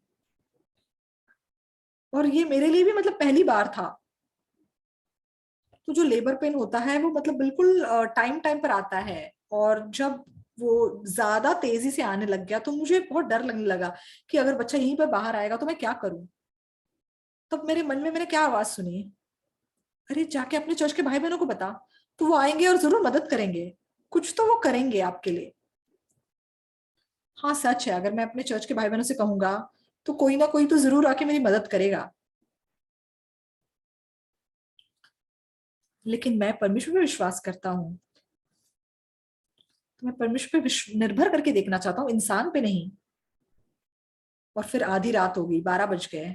और ये मेरे लिए भी मतलब पहली बार था। तो जो लेबर पेन होता है वो मतलब बिल्कुल टाइम टाइम पर आता है। और जब वो ज्यादा तेजी से आने लग गया, तो मुझे बहुत डर लगने लगा कि अगर बच्चा यहीं पर बाहर आएगा तो मैं क्या करूं। तब मेरे मन में मैंने क्या आवाज सुनी, अरे जाके अपने चर्च के भाई बहनों को बता, तो वो आएंगे और जरूर मदद करेंगे। कुछ तो वो करेंगे आपके लिए। हाँ सच है, अगर मैं अपने चर्च के भाई बहनों से कहूंगा, तो कोई ना कोई तो जरूर आके मेरी मदद करेगा। लेकिन मैं परमेश्वर पे विश्वास करता हूँ। तो मैं परमेश्वर पे निर्भर करके देखना चाहता हूँ, इंसान पे नहीं। और फिर आधी रात हो गई, 12 बज गए।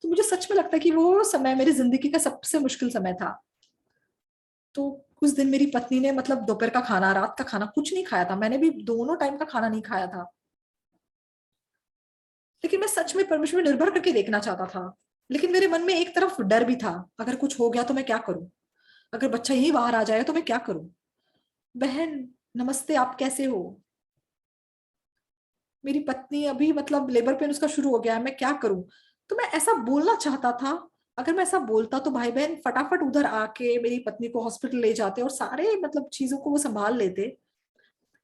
तो मुझे सच में लगता है कि वो समय मेरी जिंदगी का सबसे मुश्किल समय था। तो उस दिन मेरी पत्नी ने मतलब दोपहर का खाना, रात का खाना कुछ नहीं खाया था, मैंने भी दोनों टाइम का खाना नहीं खाया था। लेकिन मैं सच में परमेश्वर पे निर्भर करके देखना चाहता था। लेकिन मेरे मन में एक तरफ डर भी था, अगर कुछ हो गया तो मैं क्या करूं। अगर बच्चा यही बाहर आ जाएगा तो मैं क्या करूं। बहन, नमस्ते, आप कैसे हो। मेरी पत्नी अभी मतलब लेबर पेन उसका शुरू हो गया है, मैं क्या करूं। तो मैं ऐसा बोलना चाहता था। अगर मैं ऐसा बोलता तो भाई बहन फटाफट उधर आके मेरी पत्नी को हॉस्पिटल ले जाते और सारे मतलब चीजों को वो संभाल लेते।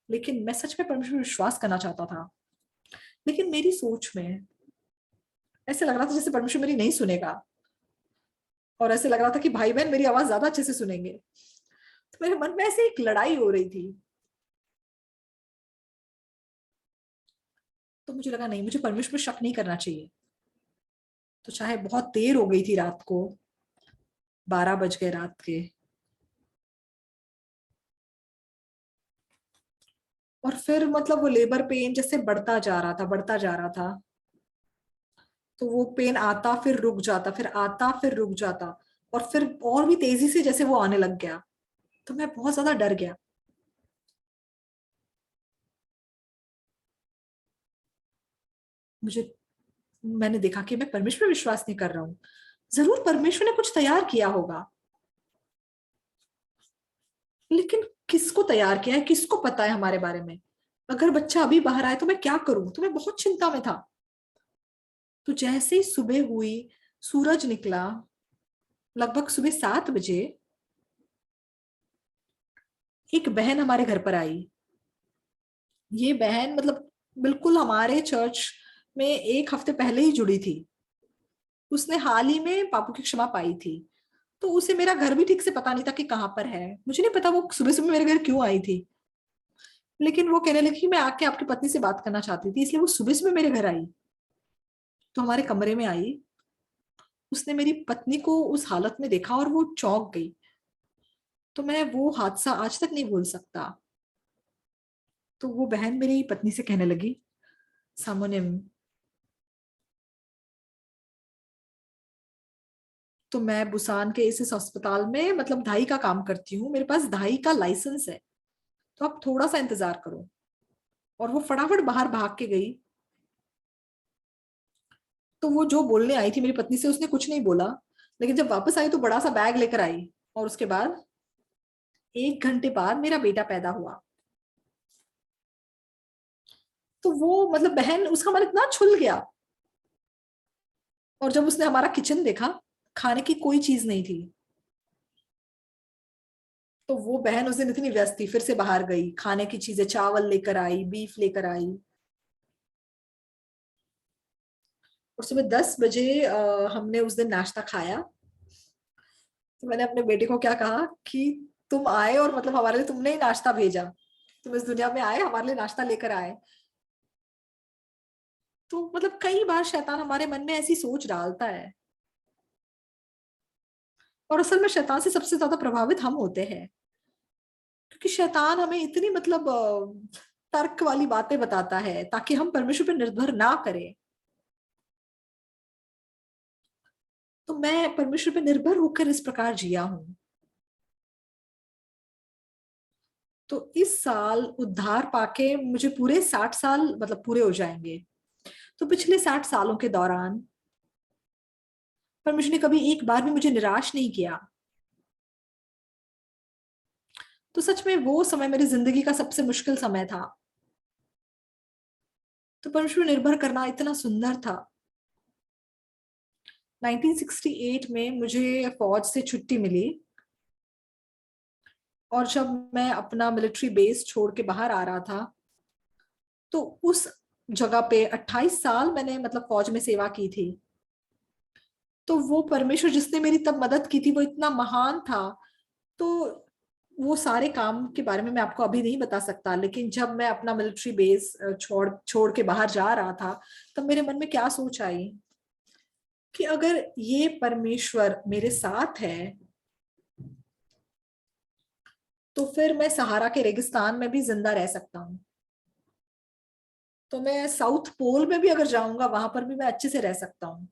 लेकिन मैं सच में परमेश्वर पर विश्वास करना चाहता था। लेकिन मेरी सोच में ऐसे लग रहा था जैसे परमेश्वर मेरी नहीं सुनेगा, और ऐसे लग रहा था कि भाई बहन मेरी आवाज ज्यादा अच्छे से सुनेंगे। तो मेरे मन में ऐसे एक लड़ाई हो रही थी। तो मुझे लगा नहीं, मुझे परमेश्वर पर शक नहीं करना चाहिए। तो चाहे बहुत देर हो गई थी रात को, 12 बज गए रात के। और फिर मतलब वो लेबर पेन जैसे बढ़ता जा रहा था, बढ़ता जा रहा था। तो वो पेन आता फिर रुक जाता, फिर आता फिर रुक जाता। और फिर और भी तेजी से जैसे वो आने लग गया। तो मैं बहुत ज्यादा डर गया। मुझे मैंने देखा कि मैं परमेश्वर पर विश्वास नहीं कर रहा हूँ। जरूर परमेश्वर ने कुछ तैयार किया होगा। लेकिन किसको तैयार किया है, किसको पता है हमारे बारे में। अगर बच्चा अभी बाहर आए तो मैं क्या करूं, तो मैं बहुत चिंता में था। तो जैसे ही सुबह हुई, सूरज निकला, लगभग सुबह 7 बजे, एक बहन हमारे घर पर आई। ये बहन मतलब बिल्कुल हमारे चर्च में 1 हफ्ते पहले ही जुड़ी थी। उसने हाल ही में पापू की क्षमा पाई थी। तो उसे मेरा घर भी ठीक से पता नहीं था कि कहाँ पर है, मुझे नहीं पता वो सुबह सुबह मेरे घर क्यों आई थी। लेकिन वो कहने लगी कि मैं आके आपकी पत्नी से बात करना चाहती थी, इसलिए वो सुबह सुबह मेरे घर आई। तो हमारे कमरे में आई। उसने मेरी पत्नी को उस हालत में देखा और वो चौंक गई। तो मैं वो हादसा आज तक नहीं भूल सकता। तो वो बहन मेरी पत्नी से कहने लगी, सामोनिम, तो मैं बुसान के इस अस्पताल में मतलब धाई का काम करती हूँ, मेरे पास धाई का लाइसेंस है। तो आप थोड़ा सा इंतजार करो। और वो फटाफट बाहर भाग के गई। तो वो जो बोलने आई थी मेरी पत्नी से, उसने कुछ नहीं बोला। लेकिन जब वापस आई तो बड़ा सा बैग लेकर आई। और उसके बाद 1 घंटे बाद मेरा बेटा पैदा हुआ। तो वो मतलब बहन, उसका मन इतना छुल गया। और जब उसने हमारा किचन देखा, खाने की कोई चीज नहीं थी। तो वो बहन उस दिन इतनी व्यस्त थी, फिर से बाहर गई, खाने की चीजें, चावल लेकर आई, बीफ लेकर आई। और सुबह 10 बजे हमने उस दिन नाश्ता खाया। तो मैंने अपने बेटे को क्या कहा कि तुम आए और मतलब हमारे लिए तुमने ही नाश्ता भेजा, तुम इस दुनिया में आए, हमारे लिए नाश्ता लेकर आए। तो मतलब कई बार शैतान हमारे मन में ऐसी सोच डालता है, और असल में शैतान से सबसे ज्यादा प्रभावित हम होते हैं, क्योंकि शैतान हमें इतनी मतलब तर्क वाली बातें बताता है ताकि हम परमेश्वर पर निर्भर ना करें। तो मैं परमेश्वर पर निर्भर होकर इस प्रकार जिया हूं। तो इस साल उद्धार पाके मुझे पूरे 60 साल मतलब पूरे हो जाएंगे। तो पिछले 60 सालों के दौरान परमेश्वर ने कभी एक बार भी मुझे निराश नहीं किया। तो सच में वो समय मेरी जिंदगी का सबसे मुश्किल समय था। तो परमेश्वर निर्भर करना इतना सुंदर था। 1968 में मुझे फौज से छुट्टी मिली, और जब मैं अपना मिलिट्री बेस छोड़ के बाहर आ रहा था, तो उस जगह पे 28 साल मैंने मतलब फौज में सेवा की थी। तो वो परमेश्वर जिसने मेरी तब मदद की थी वो इतना महान था। तो वो सारे काम के बारे में मैं आपको अभी नहीं बता सकता, लेकिन जब मैं अपना मिलिट्री बेस छोड़ छोड़ के बाहर जा रहा था, तब मेरे मन में क्या सोच आई कि अगर ये परमेश्वर मेरे साथ है, तो फिर मैं सहारा के रेगिस्तान में भी जिंदा रह सकता हूँ। तो मैं साउथ पोल में भी अगर जाऊंगा, वहां पर भी मैं अच्छे से रह सकता हूँ।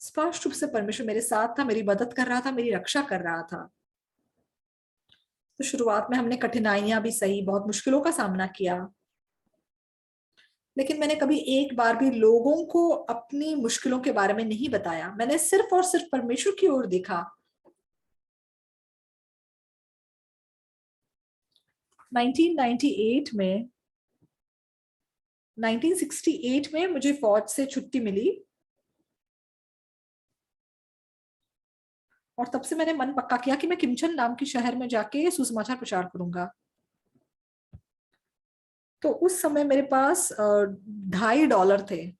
स्पष्ट रूप से परमेश्वर मेरे साथ था, मेरी मदद कर रहा था, मेरी रक्षा कर रहा था। तो शुरुआत में हमने कठिनाइयां भी सही, बहुत मुश्किलों का सामना किया, लेकिन मैंने कभी एक बार भी लोगों को अपनी मुश्किलों के बारे में नहीं बताया। मैंने सिर्फ और सिर्फ परमेश्वर की ओर देखा। 1998 में 1968 में मुझे फौज से छुट्टी मिली, और तब से मैंने मन पक्का किया कि मैं किमचन नाम के शहर में जाके सुसमाचार प्रचार करूंगा। तो उस समय मेरे पास $2.5 थे,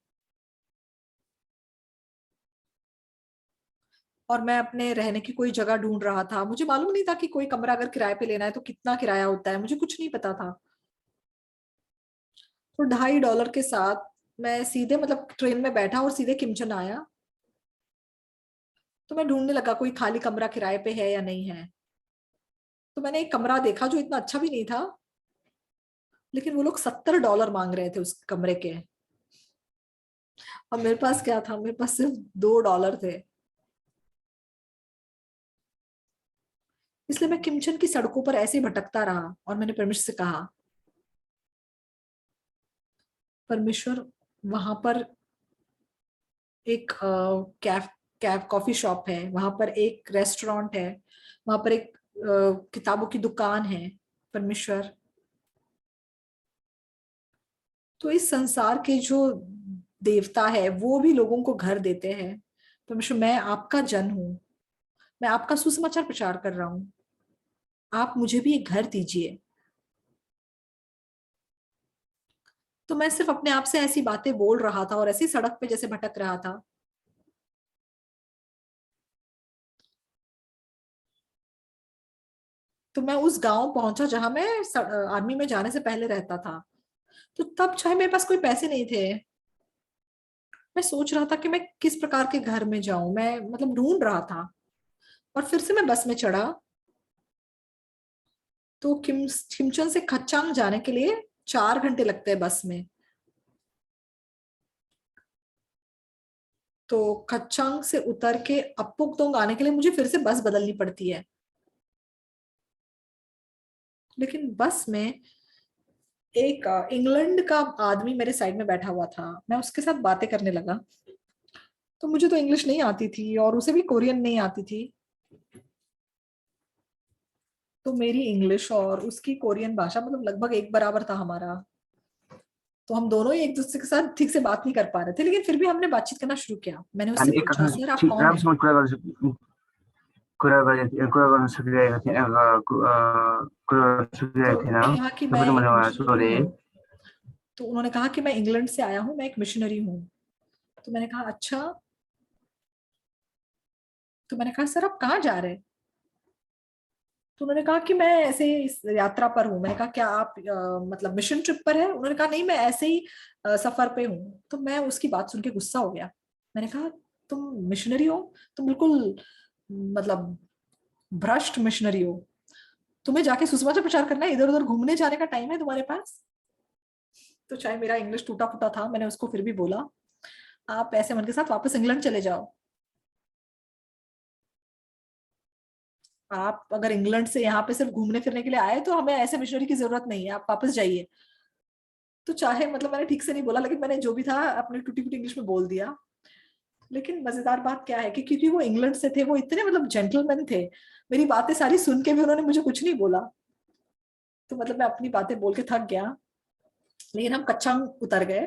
और मैं अपने रहने की कोई जगह ढूंढ रहा था। मुझे मालूम नहीं था कि कोई कमरा अगर किराए पे लेना है तो कितना किराया होता है, मुझे कुछ नहीं पता था। तो $2.5 के साथ मैं सीधे मतलब ट्रेन में बैठा और सीधे किमचन आया। तो मैं ढूंढने लगा कोई खाली कमरा किराए पे है या नहीं है। तो मैंने एक कमरा देखा जो इतना अच्छा भी नहीं था, लेकिन वो लोग $70 मांग रहे थे उस कमरे के। अब मेरे पास क्या था, मेरे पास सिर्फ $2 थे। इसलिए मैं किमचन की सड़कों पर ऐसे ही भटकता रहा, और मैंने परमेश्वर से कहा, परमेश्वर, वहां पर एक कैफ कैफ कॉफी शॉप है, वहां पर एक रेस्टोरेंट है, वहां पर एक किताबों की दुकान है। परमेश्वर, तो इस संसार के जो देवता है वो भी लोगों को घर देते हैं। परमेश्वर, मैं आपका जन हूँ, मैं आपका सुसमाचार प्रचार कर रहा हूँ, आप मुझे भी एक घर दीजिए। तो मैं सिर्फ अपने आप से ऐसी बातें बोल रहा था और ऐसी सड़क पे जैसे भटक रहा था। तो मैं उस गांव पहुंचा जहां मैं आर्मी में जाने से पहले रहता था। तो तब चाहे मेरे पास कोई पैसे नहीं थे, मैं सोच रहा था कि मैं किस प्रकार के घर में जाऊं, मैं मतलब ढूंढ रहा था। और फिर से मैं बस में चढ़ा। तो खिमचन से खच्चांग जाने के लिए 4 घंटे लगते हैं बस में। तो खच्चांग से उतर के अपुकदोंग आने के लिए मुझे फिर से बस बदलनी पड़ती है। लेकिन बस में एक इंग्लैंड का आदमी मेरे साइड में बैठा हुआ था, मैं उसके साथ बातें करने लगा। तो मुझे तो इंग्लिश नहीं आती थी और उसे भी कोरियन नहीं आती थी। तो मेरी इंग्लिश और उसकी कोरियन भाषा मतलब लगभग एक बराबर था हमारा। तो हम दोनों ही एक दूसरे के साथ ठीक से बात नहीं कर पा रहे थे, लेकिन फिर भी हमने बाततीत करना शुरू किया। मैंने उससे हामी पूछा, एकअर्कासँग सर आप ठिक कौन है? राम्रोसँग कुरा गर्न सकिरहेका थिएन, कुरा गर्न तो सकिरहेको थिएन। उन्होंने कहा कि मैं तब मैले एक उहाँलाई मिशनरी सोधेँ। हूँ। तो उन्होंने कहा कि मैं इंग्लैंड से आया हूँ, मैं एक मिशनरी हूँ। तो मैंने कहा अच्छा। तो मैंने कहा सर आप कहाँ जा रहे हैं? तो उन्होंने कहा कि मैं ऐसे ही इस यात्रा पर हूँ। मैंने कहा क्या आप मतलब मिशन ट्रिप पर है? उन्होंने कहा नहीं, मैं ऐसे ही सफर पे हूँ। तो मैं उसकी बात सुन के गुस्सा हो गया। मैंने कहा तुम मिशनरी हो? तुम बिल्कुल मतलब भ्रष्ट मिशनरी हो। तुम्हें जाके सुषमा का प्रचार करना है, इधर उधर घूमने जाने का टाइम है तुम्हारे पास? तो चाहे मेरा इंग्लिश टूटा फूटा था, मैंने उसको फिर भी बोला आप ऐसे मन के साथ वापस इंग्लैंड चले जाओ। आप अगर इंग्लैंड से यहाँ पे सिर्फ घूमने फिरने के लिए आए तो हमें ऐसे मिशनरी की जरूरत नहीं है, आप वापस जाइए। तो चाहे मतलब मैंने ठीक से नहीं बोला, लेकिन मैंने जो भी था अपने टूटी फूटी इंग्लिश में बोल दिया। लेकिन मजेदार बात क्या है कि क्योंकि वो इंग्लैंड से थे, वो इतने मतलब जेंटलमैन थे, मेरी बातें सारी सुन के भी उन्होंने मुझे कुछ नहीं बोला। तो मतलब मैं अपनी बातें बोल के थक गया, लेकिन हम कच्चा उतर गए।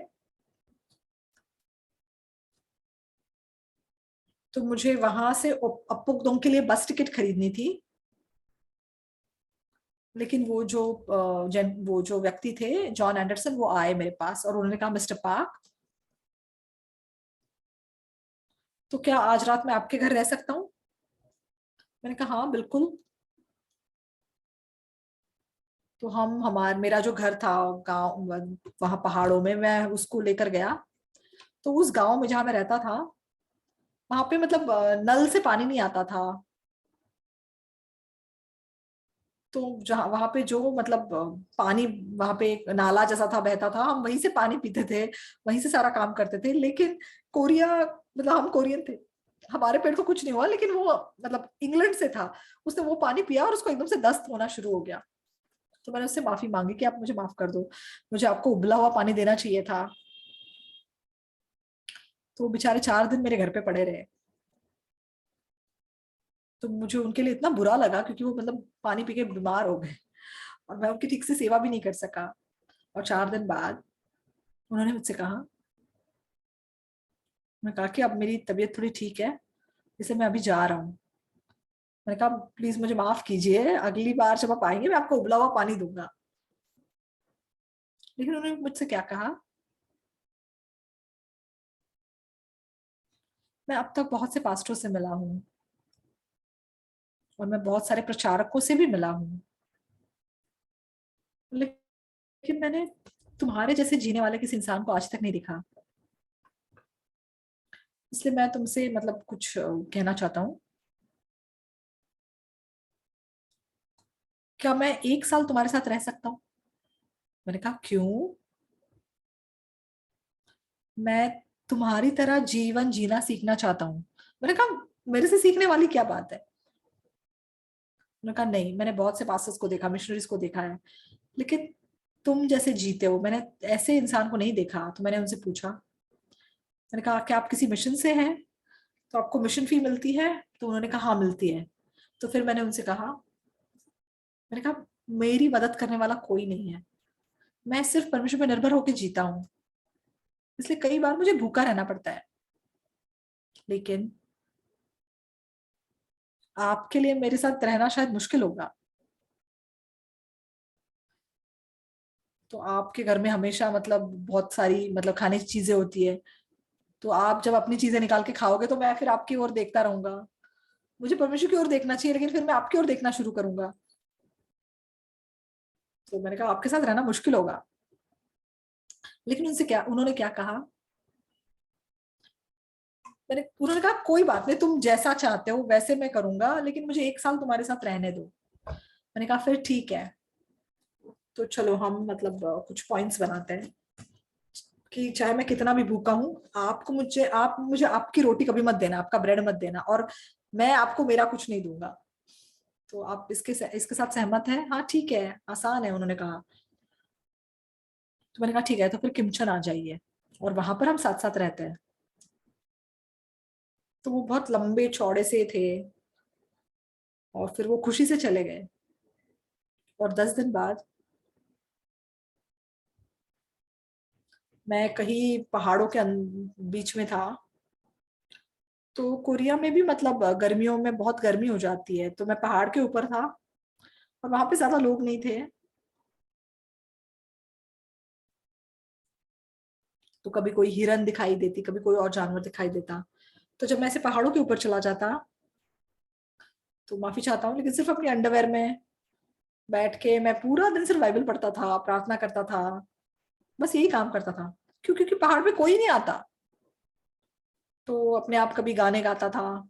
तो मुझे वहां से अपुकडोंग के लिए बस टिकट खरीदनी थी। लेकिन वो जो व्यक्ति थे जॉन एंडरसन, वो आए मेरे पास और उन्होंने कहा मिस्टर पार्क, तो क्या आज रात मैं आपके घर रह सकता हूँ? मैंने कहा हाँ बिल्कुल। तो हम हमार मेरा जो घर था गांव, वहां पहाड़ों में, मैं उसको लेकर गया। तो उस गांव में जहां मैं रहता था, वहां पे मतलब नल से पानी नहीं आता था। तो जहाँ वहां पे जो मतलब पानी, वहां पे एक नाला जैसा था बहता था, हम वहीं से पानी पीते थे, वहीं से सारा काम करते थे। लेकिन कोरिया, मतलब हम कोरियन थे, हमारे पेट को कुछ नहीं हुआ, लेकिन वो मतलब इंग्लैंड से था, उसने वो पानी पिया और उसको एकदम से दस्त होना शुरू हो गया। तो मैंने उससे माफी मांगी कि आप मुझे माफ कर दो, मुझे आपको उबला हुआ पानी देना चाहिए था। तो वो बेचारे 4 दिन मेरे घर पे पड़े रहे। तो मुझे उनके लिए इतना बुरा लगा, क्योंकि वो मतलब पानी पी के बीमार हो गए और मैं उनकी ठीक से सेवा भी नहीं कर सका। और 4 दिन बाद उन्होंने मुझसे कहा, मैं कहा कि अब मेरी तबीयत थोड़ी ठीक है, इसलिए मैं अभी जा रहा हूँ। मैंने कहा प्लीज मुझे माफ कीजिए, अगली बार जब आप आएंगे मैं आपको उबला हुआ पानी दूंगा। लेकिन उन्होंने मुझसे क्या कहा, मैं अब तक बहुत से पास्टरों से मिला हूँ और मैं बहुत सारे प्रचारकों से भी मिला हूँ, लेकिन मैंने तुम्हारे जैसे जीने वाले किसी इंसान को आज तक नहीं दिखा। इसलिए मैं तुमसे मतलब कुछ कहना चाहता हूँ। क्या मैं 1 साल तुम्हारे साथ रह सकता हूँ? मैंने कहा क्यों? मैं तुम्हारी तरह जीवन जीना सीखना चाहता हूँ। मैंने कहा मेरे से सीखने वाली क्या बात है? उन्होंने कहा नहीं, मैंने बहुत से पास्टर्स को देखा, मिशनरीज को देखा है, लेकिन तुम जैसे जीते हो मैंने ऐसे इंसान को नहीं देखा। तो मैंने उनसे पूछा, मैंने कहा क्या आप किसी मिशन से हैं? तो आपको मिशन फी मिलती है? तो उन्होंने कहा हाँ मिलती है। तो फिर मैंने उनसे कहा, मैंने कहा मेरी मदद करने वाला कोई नहीं है, मैं सिर्फ परमेश्वर पर निर्भर होकर जीता हूँ, इसलिए कई बार मुझे भूखा रहना पड़ता है। लेकिन आपके लिए मेरे साथ रहना शायद मुश्किल होगा। तो आपके घर में हमेशा मतलब बहुत सारी मतलब खाने की चीजें होती है, तो आप जब अपनी चीजें निकाल के खाओगे तो मैं फिर आपकी ओर देखता रहूंगा। मुझे परमेश्वर की ओर देखना चाहिए, लेकिन फिर मैं आपकी ओर देखना शुरू करूंगा। तो मैंने कहा आपके साथ रहना मुश्किल होगा। लेकिन उन्होंने क्या कहा, उन्होंने कहा कोई बात नहीं, तुम जैसा चाहते हो वैसे मैं करूंगा, लेकिन मुझे 1 साल तुम्हारे साथ रहने दो। मैंने कहा फिर ठीक है। तो चलो हम मतलब कुछ पॉइंट्स बनाते हैं कि चाहे मैं कितना भी भूखा हूं, आप मुझे आपकी रोटी कभी मत देना, आपका ब्रेड मत देना, और मैं आपको मेरा कुछ नहीं दूंगा। तो आप इसके साथ सहमत हैं? हाँ ठीक है, आसान है, उन्होंने कहा। तो मैंने कहा ठीक है, तो फिर किमचन आ जाइए और वहां पर हम साथ साथ रहते हैं। तो वो बहुत लंबे चौड़े से थे और फिर वो खुशी से चले गए। और 10 दिन बाद मैं कहीं पहाड़ों के बीच में था। तो कोरिया में भी मतलब गर्मियों में बहुत गर्मी हो जाती है, तो मैं पहाड़ के ऊपर था और वहां पे ज्यादा लोग नहीं थे। तो कभी कोई हिरन दिखाई देती, कभी कोई और जानवर दिखाई देता। तो जब मैं ऐसे पहाड़ों के ऊपर चला जाता, तो माफी चाहता हूँ, लेकिन सिर्फ अपनी अंडरवेयर में बैठ के मैं पूरा दिन सिर्फ बाइबल पढ़ता था, प्रार्थना करता था। बस यही काम करता था। क्यों? क्योंकि पहाड़ पे कोई नहीं आता। तो अपने आप कभी गाने गाता था।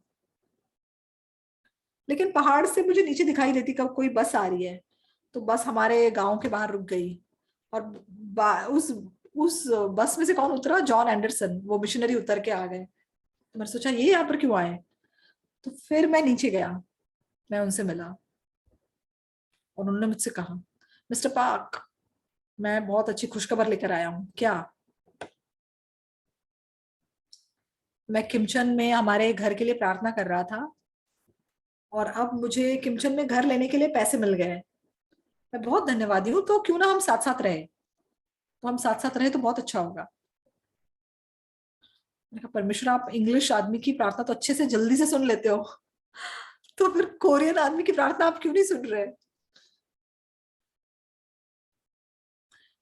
लेकिन पहाड़ से मुझे नीचे दिखाई देती कब कोई बस आ रही है। तो बस हमारे गांव के बाहर रुक गई। और उस बस में से कौन उतरा? जॉन एंडरसन, वो मिशनरी उतर के आ गए। तो मैंने सोचा ये यहाँ पर क्यों आए। तो फिर मैं नीचे गया, मैं उनसे मिला और उन्होंने मुझसे कहा, मिस्टर पार्क, मैं बहुत अच्छी खुशखबर लेकर आया हूँ। क्या? मैं किमचन में हमारे घर के लिए प्रार्थना कर रहा था और अब मुझे किमचन में घर लेने के लिए पैसे मिल गए। मैं बहुत धन्यवादी हूँ, तो क्यों ना हम साथ साथ रहे। तो हम साथ साथ रहे तो बहुत अच्छा होगा। मैंने कहा, परमेश्वर, आप इंग्लिश आदमी की प्रार्थना तो अच्छे से जल्दी से सुन लेते हो, तो फिर कोरियन आदमी की प्रार्थना आप क्यों नहीं सुन रहे?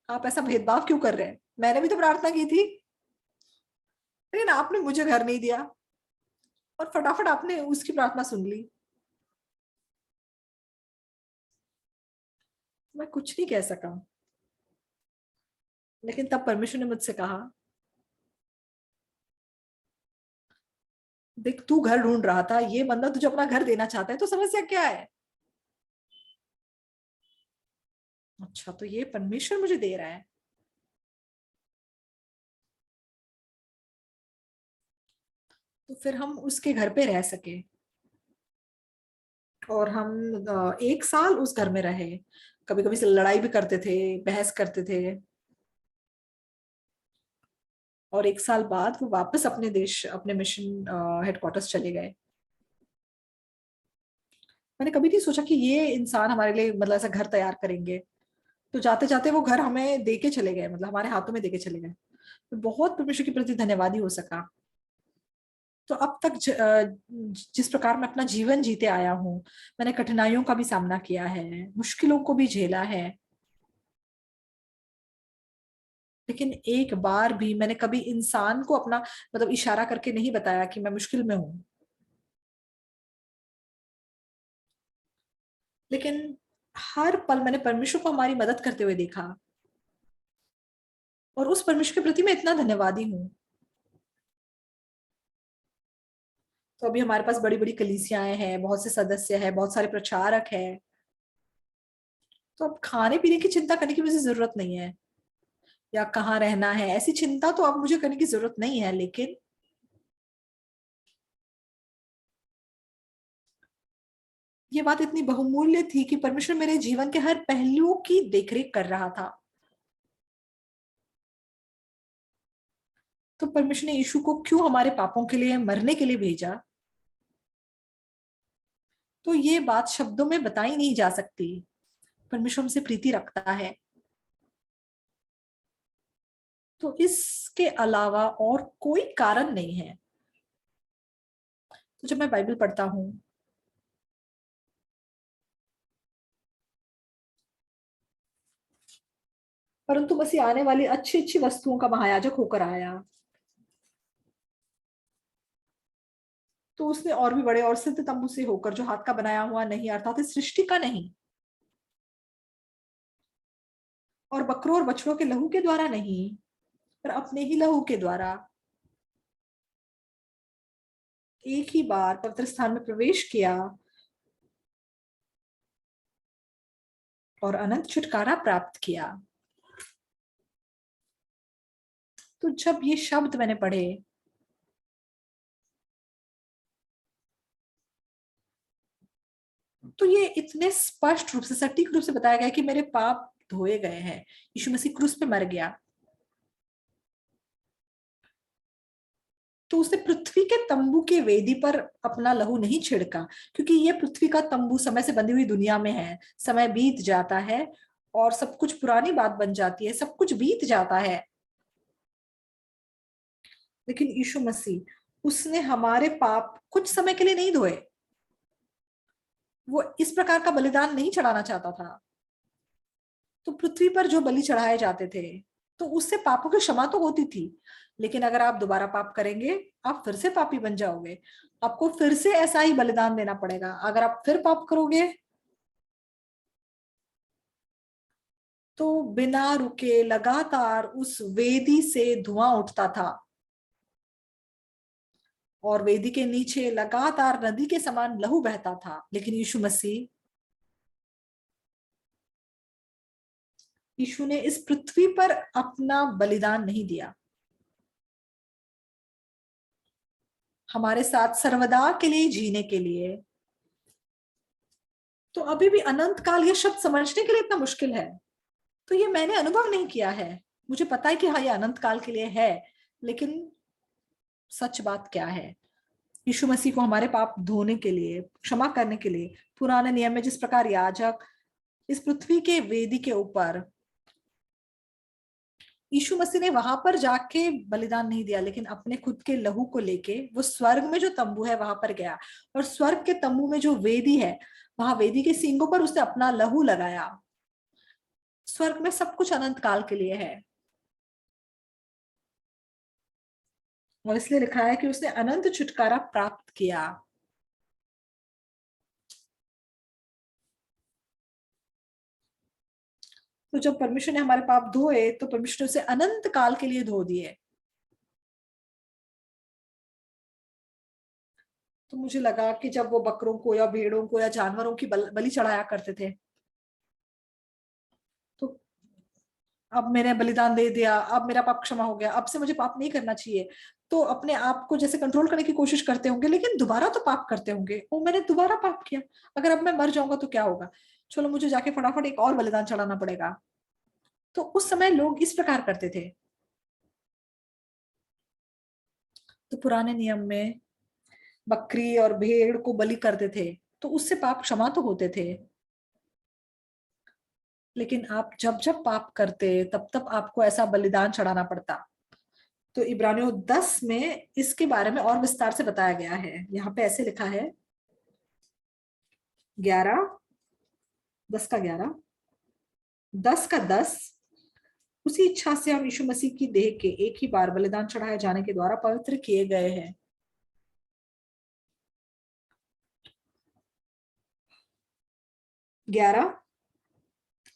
आप ऐसा भेदभाव क्यों कर रहे हैं? मैंने भी तो प्रार्थना की थी, लेकिन आपने मुझे घर नहीं दिया और फटाफट आपने उसकी प्रार्थना सुन ली। मैं कुछ नहीं कह सका। लेकिन तब परमेश्वर ने मुझसे कहा, देख, तू घर ढूंढ रहा था, ये बंदा तुझे अपना घर देना चाहता है, तो समस्या क्या है? अच्छा, तो ये परमेश्वर मुझे दे रहा है। तो फिर हम उसके घर पे रह सके। और हम 1 साल उस घर में रहे। कभी कभी से लड़ाई भी करते थे, बहस करते थे। और 1 साल बाद वो वापस अपने देश, अपने मिशन हेडक्वार्टर्स चले गए। मैंने कभी नहीं सोचा कि ये इंसान हमारे लिए मतलब ऐसा घर तैयार करेंगे। तो जाते जाते वो घर हमें दे के चले गए, मतलब हमारे हाथों में दे के चले गए। मैं बहुत परमेश्वर के प्रति धन्यवादी हो सका। तो अब तक जिस प्रकार मैं अपना जीवन जीते आया हूँ, मैंने कठिनाइयों का भी सामना किया है, मुश्किलों को भी झेला है। लेकिन एक बार भी मैंने कभी इंसान को अपना मतलब इशारा करके नहीं बताया कि मैं मुश्किल में हूं। लेकिन हर पल मैंने परमेश्वर को हमारी मदद करते हुए देखा। और उस परमेश्वर के प्रति मैं इतना धन्यवादी हूँ। तो अभी हमारे पास बड़ी बड़ी कलीसियाएं हैं, बहुत से सदस्य हैं, बहुत सारे प्रचारक हैं। तो अब खाने पीने की चिंता करने की मुझे जरूरत नहीं है, या कहाँ रहना है, ऐसी चिंता तो अब मुझे करने की जरूरत नहीं है। लेकिन ये बात इतनी बहुमूल्य थी कि परमेश्वर मेरे जीवन के हर पहलुओं की देखरेख कर रहा था। तो परमेश्वर ने यीशु को क्यों हमारे पापों के लिए मरने के लिए भेजा, तो ये बात शब्दों में बताई नहीं जा सकती। परमेश्वर हमसे प्रीति रखता है। तो इसके अलावा और कोई कारण नहीं है। तो जब मैं बाइबल पढ़ता हूँ, परंतु मसीह आने वाली अच्छी अच्छी वस्तुओं का महायाजक होकर आया, तो उसने और भी बड़े और सिद्ध तंबू से होकर, जो हाथ का बनाया हुआ नहीं, अर्थात इस सृष्टि का नहीं, और बकरों और बछड़ों के लहू के द्वारा नहीं, पर अपने ही लहू के द्वारा एक ही बार पवित्र स्थान में प्रवेश किया और अनंत छुटकारा प्राप्त किया। तो जब ये शब्द मैंने पढ़े, तो ये इतने स्पष्ट रूप से, सटीक रूप से बताया गया कि मेरे पाप धोए गए हैं। यीशु मसीह क्रूस पे मर गया। तो उसने पृथ्वी के तंबू के वेदी पर अपना लहू नहीं छिड़का, क्योंकि ये पृथ्वी का तंबू समय से बंधी हुई दुनिया में है। समय बीत जाता है और सब कुछ पुरानी बात बन जाती है, सब कुछ बीत जाता है। लेकिन यीशु मसीह उसने हमारे पाप कुछ समय के लिए नहीं धोए। वो इस प्रकार का बलिदान नहीं चढ़ाना चाहता था। तो पृथ्वी पर जो बलि चढ़ाए जाते थे तो उससे पापों की क्षमा तो होती थी, लेकिन अगर आप दोबारा पाप करेंगे आप फिर से पापी बन जाओगे। आपको फिर से ऐसा ही बलिदान देना पड़ेगा। अगर आप फिर पाप करोगे तो बिना रुके लगातार उस वेदी से धुआं उठता था और वेदी के नीचे लगातार नदी के समान लहू बहता था। लेकिन यीशु ने इस पृथ्वी पर अपना बलिदान नहीं दिया। हमारे साथ सर्वदा के लिए जीने के लिए। तो अभी भी अनंत काल ये शब्द समझने के लिए इतना मुश्किल है। तो ये मैंने अनुभव नहीं किया है। मुझे पता है कि हाँ ये अनंत काल के लिए है, लेकिन सच बात क्या है? यीशु मसीह को हमारे पाप धोने के लिए, क्षमा करने के लिए, पुराने नियम में जिस प्रकार याजक इस पृथ्वी के वेदी के ऊपर, यीशु मसीह ने वहां पर जाके बलिदान नहीं दिया, लेकिन अपने खुद के लहू को लेके वो स्वर्ग में जो तंबू है वहां पर गया। और स्वर्ग के तंबू में जो वेदी है, वहां वेदी के सींगों पर उसने अपना लहू लगाया। स्वर्ग में सब कुछ अनंत काल के लिए है, और इसलिए लिखा है कि उसने अनंत छुटकारा प्राप्त किया। तो जब परमेश्वर ने हमारे पाप धोए तो परमेश्वर ने उसे अनंत काल के लिए धो दिए। तो मुझे लगा कि जब वो बकरों को या भेड़ों को या जानवरों की बलि चढ़ाया करते थे, तो अब मैंने बलिदान दे दिया, अब मेरा पाप क्षमा हो गया, अब से मुझे पाप नहीं करना चाहिए। तो अपने आप को जैसे कंट्रोल करने की कोशिश करते होंगे, लेकिन दोबारा तो पाप करते होंगे। वो मैंने दोबारा पाप किया, अगर अब मैं मर जाऊंगा तो क्या होगा? चलो मुझे जाके फटाफट एक और बलिदान चढ़ाना पड़ेगा। तो उस समय लोग इस प्रकार करते थे। तो पुराने नियम में बकरी और भेड़ को बलि करते थे, तो उससे पाप क्षमा तो होते थे। लेकिन आप जब जब पाप करते तब तब आपको ऐसा बलिदान चढ़ाना पड़ता। तो इब्रानियों 10 में इसके बारे में और विस्तार से बताया गया है। यहाँ पे ऐसे लिखा है, 11, 10 का 11, 10 का 10, उसी इच्छा से हम यीशु मसीह की देह के एक ही बार बलिदान चढ़ाए जाने के द्वारा पवित्र किए गए हैं। 11,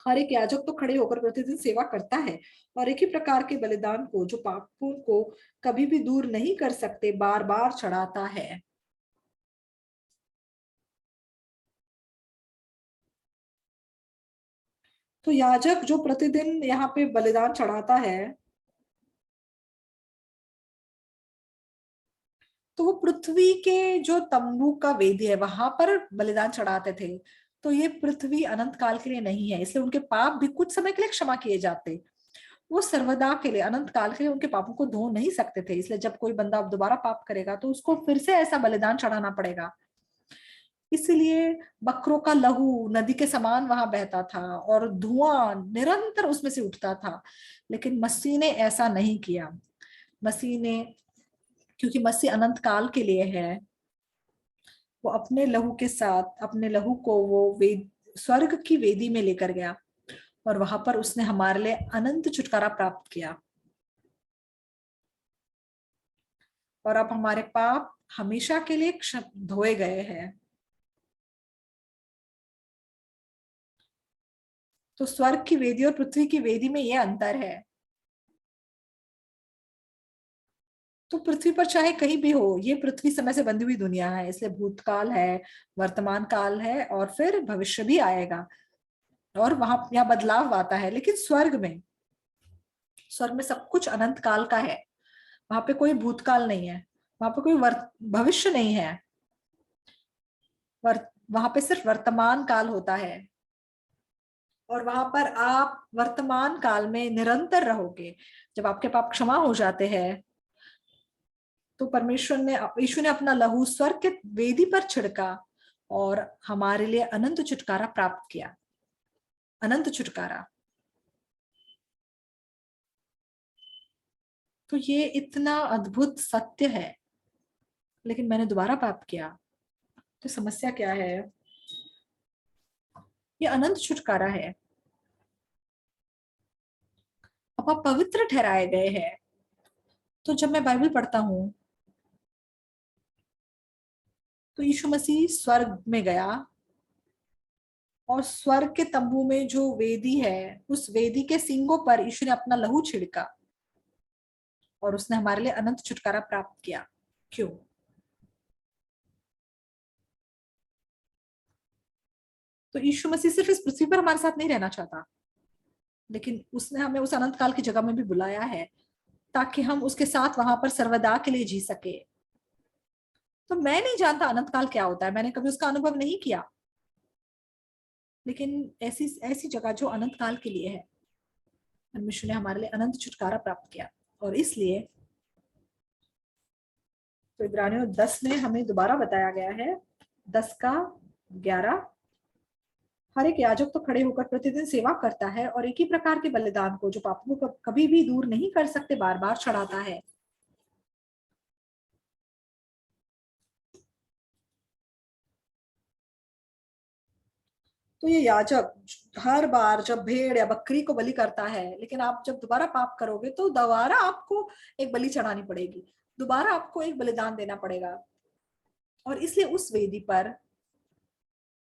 हर एक याजक तो खड़े होकर प्रतिदिन सेवा करता है और एक ही प्रकार के बलिदान को, जो पापों को कभी भी दूर नहीं कर सकते, बार बार चढ़ाता है। तो याजक जो प्रतिदिन यहाँ पे बलिदान चढ़ाता है, तो वो पृथ्वी के जो तंबू का वेदी है वहां पर बलिदान चढ़ाते थे। तो ये पृथ्वी अनंत काल के लिए नहीं है, इसलिए उनके पाप भी कुछ समय के लिए क्षमा किए जाते। वो सर्वदा के लिए, अनंत काल के लिए उनके पापों को धो नहीं सकते थे। इसलिए जब कोई बंदा दोबारा पाप करेगा तो उसको फिर से ऐसा बलिदान चढ़ाना पड़ेगा। इसलिए बकरों का लहू नदी के समान वहां बहता था और धुआं निरंतर उसमें से उठता था। लेकिन मसीह ने ऐसा नहीं किया। मसीह ने, क्योंकि मसीह अनंत काल के लिए है, वो अपने लहू के साथ अपने लहू को वो वेद स्वर्ग की वेदी में लेकर गया और वहां पर उसने हमारे लिए अनंत छुटकारा प्राप्त किया। और अब हमारे पाप हमेशा के लिए धोए गए हैं। तो स्वर्ग की वेदी और पृथ्वी की वेदी में यह अंतर है। तो पृथ्वी पर चाहे कहीं भी हो, ये पृथ्वी समय से बंधी हुई दुनिया है, इसलिए भूतकाल है, वर्तमान काल है और फिर भविष्य भी आएगा। और वहां यहाँ बदलाव आता है। लेकिन स्वर्ग में सब कुछ अनंत काल का है। वहां पे कोई भूतकाल नहीं है, वहां पे कोई भविष्य नहीं है। वहां पे सिर्फ वर्तमान काल होता है। और वहां पर आप वर्तमान काल में निरंतर रहोगे। जब आपके पाप क्षमा हो जाते हैं तो परमेश्वर ने, यीशु ने अपना लहू स्वर्ग के वेदी पर छिड़का और हमारे लिए अनंत छुटकारा प्राप्त किया। अनंत छुटकारा। तो ये इतना अद्भुत सत्य है, लेकिन मैंने दोबारा पाप किया। तो समस्या क्या है? ये अनंत छुटकारा है। अब आप पवित्र ठहराए गए हैं। तो जब मैं बाइबल पढ़ता हूं तो यीशु मसीह स्वर्ग में गया, और स्वर्ग के तंबू में जो वेदी है, उस वेदी के सींगों पर यीशु ने अपना लहू छिड़का, और उसने हमारे लिए अनंत छुटकारा प्राप्त किया। क्यों? तो यीशु मसीह सिर्फ इस पृथ्वी पर हमारे साथ नहीं रहना चाहता, लेकिन उसने हमें उस अनंत काल की जगह में भी बुलाया है, ताकि हम उसके साथ वहां पर सर्वदा के लिए जी सके। तो मैं नहीं जानता अनंत काल क्या होता है, मैंने कभी उसका अनुभव नहीं किया, लेकिन ऐसी ऐसी जगह जो अनंत काल के लिए है, परमेश्वर ने हमारे लिए अनंत छुटकारा प्राप्त किया। और इसलिए तो इब्रानियों 10 में हमें दोबारा बताया गया है, 10 का 11, हर एक याजक तो खड़े होकर प्रतिदिन सेवा करता है और एक ही प्रकार के बलिदान को, जो पापों को कभी भी दूर नहीं कर सकते, बार बार चढ़ाता है। तो ये याजक हर बार जब भेड़ या बकरी को बलि करता है, लेकिन आप जब दोबारा पाप करोगे तो दोबारा आपको एक बलि चढ़ानी पड़ेगी, दोबारा आपको एक बलिदान देना पड़ेगा। और इसलिए उस वेदी पर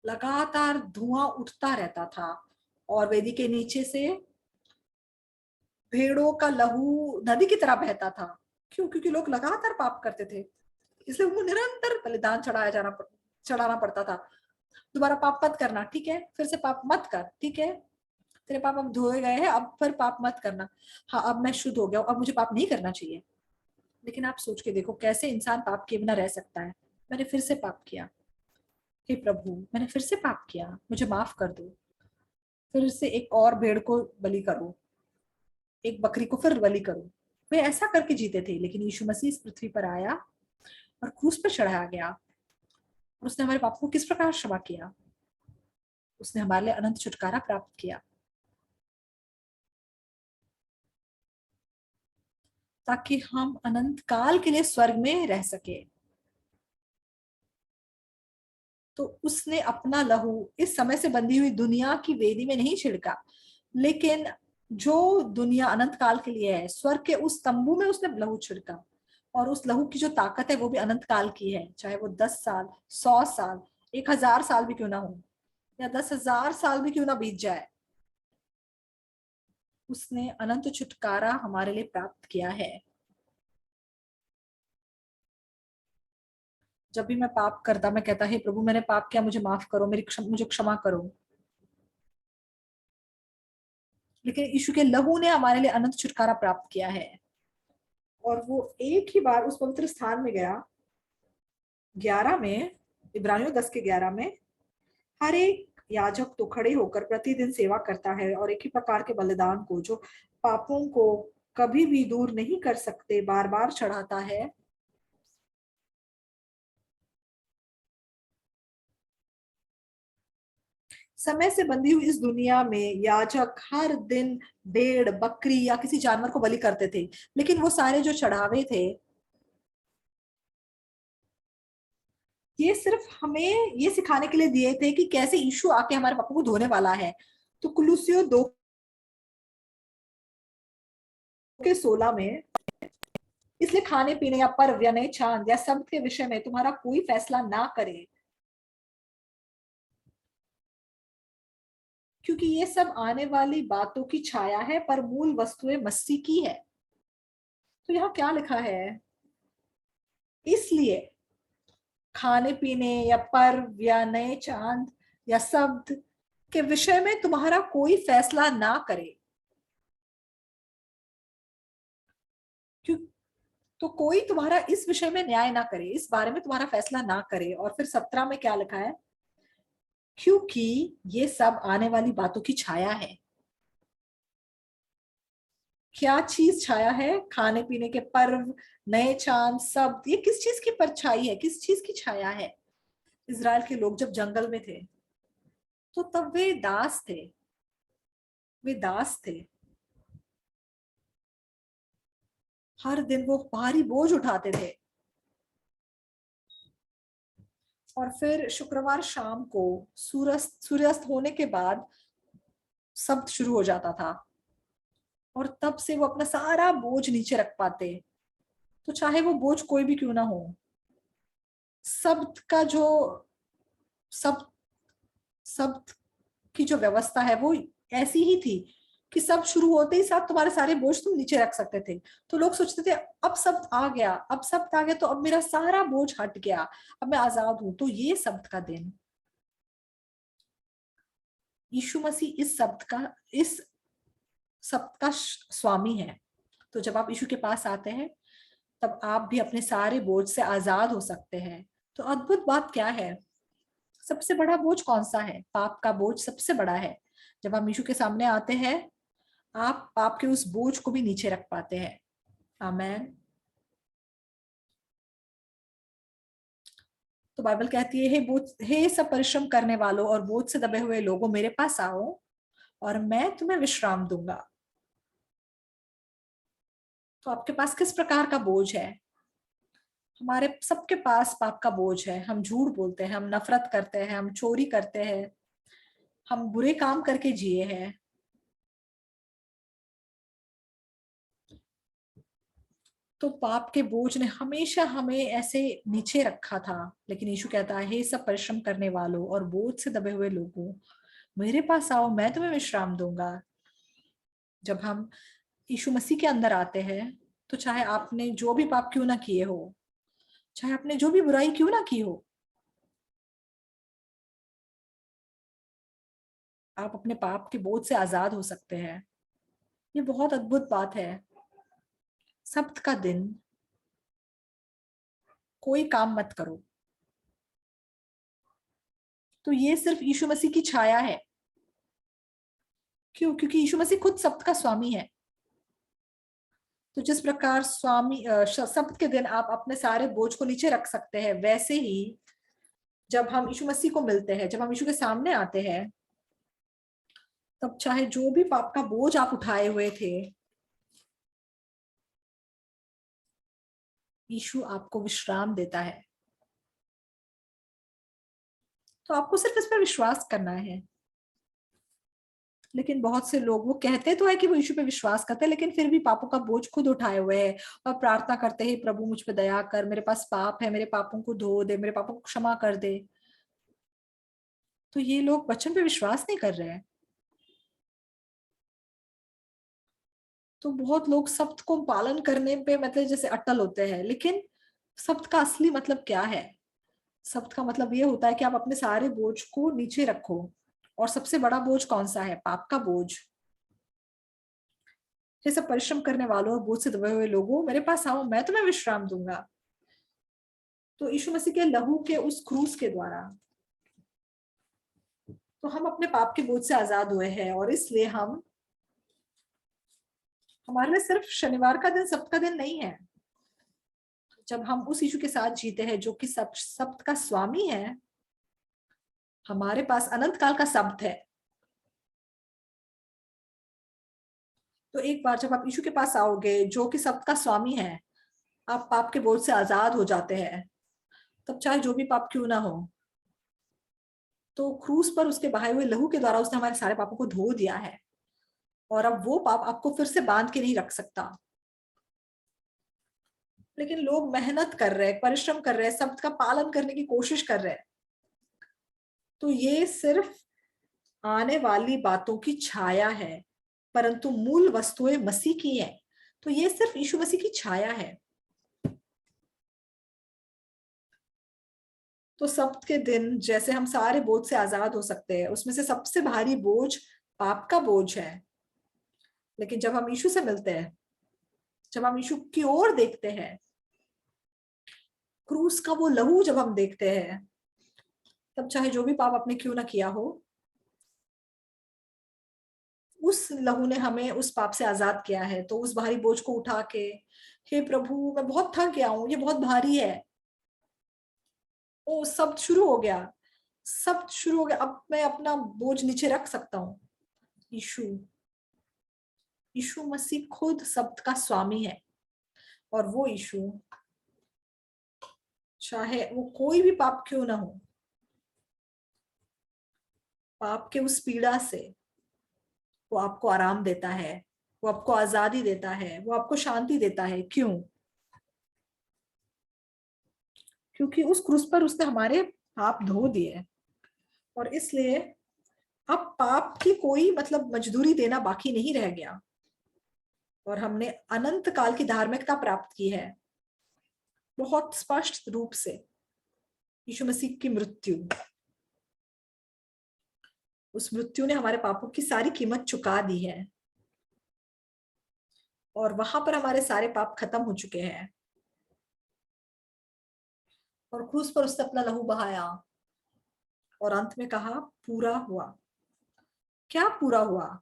लगातार धुआं उठता रहता था, और वेदी के नीचे से भेड़ों का लहू नदी की तरह बहता था। क्यों? क्योंकि लोग लगातार पाप करते थे, इसलिए उनको निरंतर बलिदान चढ़ाना पड़ता था। दोबारा पाप मत करना, ठीक है? फिर से पाप मत कर, ठीक है? तेरे पाप अब धोए गए हैं, अब फिर पाप मत करना। हाँ, अब मैं शुद्ध हो गया हूं, अब मुझे पाप नहीं करना चाहिए। लेकिन आप सोच के देखो, कैसे इंसान पाप किए बिना रह सकता है? मैंने फिर से पाप किया, हे प्रभु मैंने फिर से पाप किया, मुझे माफ कर दो। फिर से एक और भेड़ को बलि करो, एक बकरी को फिर बलि करो। वे ऐसा करके जीते थे, लेकिन यीशु मसीह इस पृथ्वी पर आया और क्रूस पर चढ़ाया गया, और उसने हमारे पाप को किस प्रकार क्षमा किया? उसने हमारे लिए अनंत छुटकारा प्राप्त किया, ताकि हम अनंत काल के लिए स्वर्ग में रह सके। तो उसने अपना लहू इस समय से बंधी हुई दुनिया की वेदी में नहीं छिड़का, लेकिन जो दुनिया अनंत काल के लिए है, स्वर्ग के उस तंबू में उसने लहू छिड़का। और उस लहू की जो ताकत है वो भी अनंत काल की है, चाहे वो 10 साल, 100 साल, 1000 साल भी क्यों ना हो, या 10,000 साल भी क्यों ना बीत जाए, उसने अनंत छुटकारा हमारे लिए प्राप्त किया है। जब भी मैं पाप करता, मैं कहता हे प्रभु मैंने पाप किया, मुझे माफ करो, मुझे क्षमा करो। लेकिन यीशु के लहू ने हमारे लिए अनंत छुटकारा प्राप्त किया है। और वो एक ही बार उस पवित्र स्थान में गया, 11 में, इब्रानियों 10 के 11 में, हर एक याजक तो खड़े होकर प्रतिदिन सेवा करता है और एक ही प्रकार के बलिदान को, जो पापों को कभी भी दूर नहीं कर सकते, बार बार चढ़ाता है। समय से बंधी हुई इस दुनिया में याजक हर दिन भेड़, बकरी या किसी जानवर को बलि करते थे, लेकिन वो सारे जो चढ़ावे थे, ये सिर्फ हमें ये सिखाने के लिए दिए थे कि कैसे यीशु आके हमारे पापों को धोने वाला है। तो कुलुसियों 2 के 16 में, इसलिए खाने पीने या पर्व या नए चांद या शब्द के विषय में तुम्हारा कोई फैसला ना करे, क्योंकि ये सब आने वाली बातों की छाया है, पर मूल वस्तुएं मसीह की है। तो यहाँ क्या लिखा है? इसलिए खाने पीने या पर्व या नए चांद या शब्द के विषय में तुम्हारा कोई फैसला ना करे। क्यों? तो कोई तुम्हारा इस विषय में न्याय ना करे, इस बारे में तुम्हारा फैसला ना करे। और फिर 17 में क्या लिखा है? क्योंकि ये सब आने वाली बातों की छाया है। क्या चीज छाया है? खाने पीने के पर्व, नए चांद, शब्द, ये किस चीज की परछाई है, किस चीज की छाया है? इजराइल के लोग जब जंगल में थे, तो तब वे दास थे, वे दास थे। हर दिन वो भारी बोझ उठाते थे। और फिर शुक्रवार शाम को सूर्यास्त होने के बाद सब्त शुरू हो जाता था, और तब से वो अपना सारा बोझ नीचे रख पाते, तो चाहे वो बोझ कोई भी क्यों ना हो। सब्त का जो सब सब्त की जो व्यवस्था है वो ऐसी ही थी कि सब शुरू होते ही साथ तुम्हारे सारे बोझ तुम नीचे रख सकते थे। तो लोग सोचते थे अब सब्त आ गया, अब सब्त आ गया तो अब मेरा सारा बोझ हट गया, अब मैं आजाद हूं। तो ये सब्त का दिन, यीशु मसीह इस सब्त का स्वामी है। तो जब आप यीशु के पास आते हैं तब आप भी अपने सारे बोझ से आजाद हो सकते हैं। तो अद्भुत बात क्या है? सबसे बड़ा बोझ कौन सा है? पाप का बोझ सबसे बड़ा है। जब हम यीशु के सामने आते हैं, आप पाप के उस बोझ को भी नीचे रख पाते हैं। आमेन। तो बाइबल कहती है, हे सब परिश्रम करने वालों और बोझ से दबे हुए लोगों, मेरे पास आओ और मैं तुम्हें विश्राम दूंगा। तो आपके पास किस प्रकार का बोझ है? हमारे सबके पास पाप का बोझ है। हम झूठ बोलते हैं, हम नफरत करते हैं, हम चोरी करते हैं, हम बुरे काम करके जिए हैं। तो पाप के बोझ ने हमेशा हमें ऐसे नीचे रखा था। लेकिन यीशु कहता है, हे सब परिश्रम करने वालों और बोझ से दबे हुए लोगों, मेरे पास आओ, मैं तुम्हें विश्राम दूंगा। जब हम यीशु मसीह के अंदर आते हैं, तो चाहे आपने जो भी पाप क्यों ना किए हो, चाहे आपने जो भी बुराई क्यों ना की हो, आप अपने पाप के बोझ से आजाद हो सकते हैं। ये बहुत अद्भुत बात है। सब्त का दिन कोई काम मत करो। तो ये सिर्फ यीशु मसीह की छाया है। क्यों? क्योंकि यीशु मसीह खुद सब्त का स्वामी है। तो जिस प्रकार सब्त के दिन आप अपने सारे बोझ को नीचे रख सकते हैं, वैसे ही जब हम यीशु मसीह को मिलते हैं, जब हम यीशु के सामने आते हैं, तब चाहे जो भी पाप का बोझ आप उठाए हुए थे, यीशु आपको विश्राम देता है। तो आपको सिर्फ इस पर विश्वास करना है। लेकिन बहुत से लोग वो कहते तो है कि वो यीशु पे विश्वास करते हैं, लेकिन फिर भी पापों का बोझ खुद उठाए हुए हैं और प्रार्थना करते हैं, प्रभु मुझ पे दया कर, मेरे पास पाप है, मेरे पापों को धो दे, मेरे पापों को क्षमा कर दे। तो ये लोग वचन पे विश्वास नहीं कर रहे हैं। तो बहुत लोग सब्त को पालन करने पे मतलब जैसे अटल होते हैं, लेकिन सब्त का असली मतलब क्या है? सब्त का मतलब ये होता है कि आप अपने सारे बोझ को नीचे रखो। और सबसे बड़ा बोझ कौन सा है? पाप का बोझ। ये सब परिश्रम करने वालों और बोझ से दबे हुए लोगों, मेरे पास आओ, मैं तुम्हें विश्राम दूंगा। तो यीशु मसीह के लहू के उस क्रूस के द्वारा तो हम अपने पाप के बोझ से आजाद हुए हैं, और इसलिए हम हमारे लिए सिर्फ शनिवार का दिन सब्त का दिन नहीं है। जब हम उस यीशु के साथ जीते हैं जो कि सब्त का स्वामी है, हमारे पास अनंत काल का सब्त है। तो एक बार जब आप यीशु के पास आओगे जो कि सब्त का स्वामी है, आप पाप के बोझ से आजाद हो जाते हैं। तब चाहे जो भी पाप क्यों ना हो, तो क्रूस पर उसके बहाए हुए लहू के द्वारा उसने हमारे सारे पापों को धो दिया है, और अब वो पाप आपको फिर से बांध के नहीं रख सकता। लेकिन लोग मेहनत कर रहे हैं, परिश्रम कर रहे हैं, सब्त का पालन करने की कोशिश कर रहे हैं। तो ये सिर्फ आने वाली बातों की छाया है, परंतु मूल वस्तुएं मसीह की है। तो ये सिर्फ यीशु मसीह की छाया है। तो सब्त के दिन जैसे हम सारे बोझ से आजाद हो सकते हैं, उसमें से सबसे भारी बोझ पाप का बोझ है। लेकिन जब हम यीशु से मिलते हैं, जब हम यीशु की ओर देखते हैं, क्रूस का वो लहू जब हम देखते हैं, तब चाहे जो भी पाप आपने क्यों ना किया हो, उस लहू ने हमें उस पाप से आजाद किया है। तो उस भारी बोझ को उठा के, हे प्रभु मैं बहुत थक गया हूं, ये बहुत भारी है। ओ सब शुरू हो गया, सब शुरू हो गया, अब मैं अपना बोझ नीचे रख सकता हूँ। यीशु यीशु मसीह खुद सब्त का स्वामी है। और वो यीशु, चाहे वो कोई भी पाप क्यों ना हो, पाप के उस पीड़ा से वो आपको आराम देता है, वो आपको आजादी देता है, वो आपको शांति देता है। क्यों? क्योंकि उस क्रूस पर उसने हमारे पाप धो दिए, और इसलिए अब पाप की कोई मतलब मजदूरी देना बाकी नहीं रह गया, और हमने अनंत काल की धार्मिकता प्राप्त की है बहुत स्पष्ट रूप से। यीशु मसीह की मृत्यु, उस मृत्यु ने हमारे पापों की सारी कीमत चुका दी है, और वहां पर हमारे सारे पाप खत्म हो चुके हैं। और क्रूस पर उसने अपना लहू बहाया और अंत में कहा पूरा हुआ। क्या पूरा हुआ?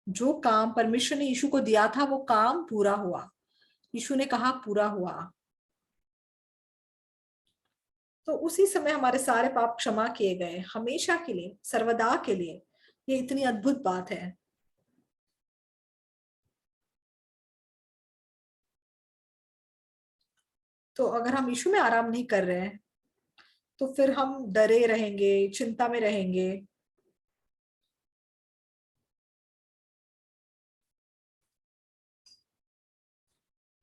जो काम परमेश्वर ने यीशु को दिया था वो काम पूरा हुआ। यीशु ने कहा पूरा हुआ, तो उसी समय हमारे सारे पाप क्षमा किए गए हमेशा के लिए, सर्वदा के लिए। ये इतनी अद्भुत बात है। तो अगर हम यीशु में आराम नहीं कर रहे हैं तो फिर हम डरे रहेंगे, चिंता में रहेंगे।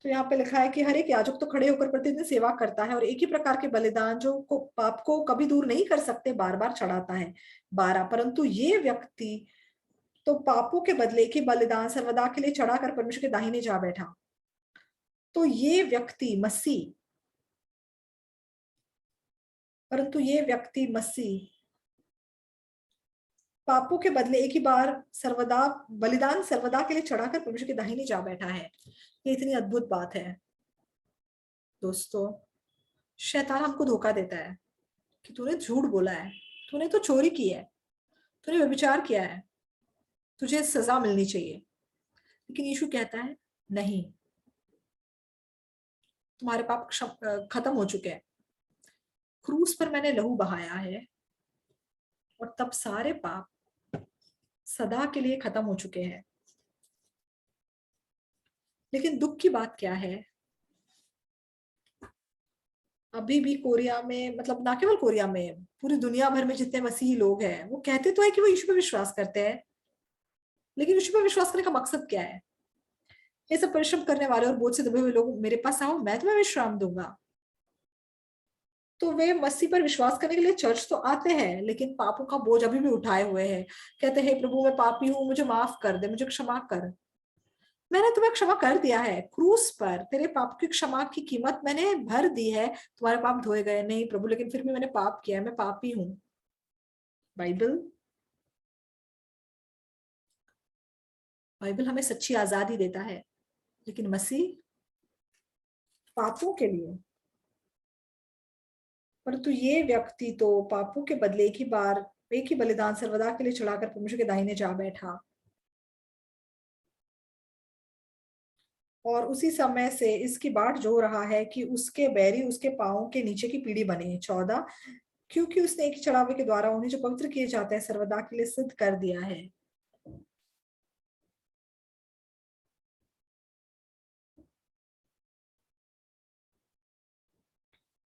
तो यहाँ पे लिखा है कि हर एक याजक तो खड़े होकर प्रतिदिन सेवा करता है और एक ही प्रकार के बलिदान जो को पाप को कभी दूर नहीं कर सकते बार बार चढ़ाता है। 12, परंतु ये व्यक्ति तो पापों के बदले एक ही बलिदान सर्वदा के लिए चढ़ाकर परमेश्वर के दाहिने जा बैठा। तो ये व्यक्ति मसीह, परंतु ये व्यक्ति मसीह पापों के बदले एक ही बार सर्वदा बलिदान सर्वदा के लिए चढ़ाकर परमेश्वर के दाहिने जा बैठा है। ये इतनी अद्भुत बात है दोस्तों। शैतान हमको धोखा देता है कि तूने झूठ बोला है, तूने तो चोरी की है, तूने व्यभिचार किया है, तुझे सजा मिलनी चाहिए। लेकिन यीशु कहता है नहीं, तुम्हारे पाप खत्म हो चुके हैं। क्रूस पर मैंने लहू बहाया है और तब सारे पाप सदा के लिए खत्म हो चुके हैं। लेकिन दुख की बात क्या है, अभी भी कोरिया में, मतलब ना केवल कोरिया में, पूरी दुनिया भर में जितने मसीही लोग हैं वो कहते तो है कि वो यीशु पे विश्वास करते हैं, लेकिन यीशु पे विश्वास करने का मकसद क्या है? ये सब परिश्रम करने वाले और बोझ से दबे हुए लोग मेरे पास आओ, मैं तुम्हें विश्राम दूंगा। तो वे मसीह पर विश्वास करने के लिए चर्च तो आते हैं, लेकिन पापों का बोझ अभी भी उठाए हुए हैं। कहते हैं प्रभु मैं पापी हूँ, मुझे माफ कर दे, मुझे क्षमा कर। मैंने तुम्हें क्षमा कर दिया है क्रूस पर, तेरे पाप की क्षमा की कीमत मैंने भर दी है, तुम्हारे पाप धोए गए। नहीं प्रभु, लेकिन फिर भी मैंने पाप किया है, मैं पापी हूँ। बाइबल बाइबल हमें सच्ची आजादी देता है, लेकिन मसीह पापों के लिए। परंतु ये व्यक्ति तो पापों के बदले एक ही बार, एक ही बलिदान सर्वदा के लिए चढ़ाकर परमेश्वर के दाहिने जा बैठा, और उसी समय से इसकी बाट जो रहा है कि उसके बैरी उसके पांवों के नीचे की पीढ़ी बने। 14, क्योंकि उसने एक ही चढ़ावे के द्वारा उन्हें जो पवित्र किए जाते हैं सर्वदा के लिए सिद्ध कर दिया है।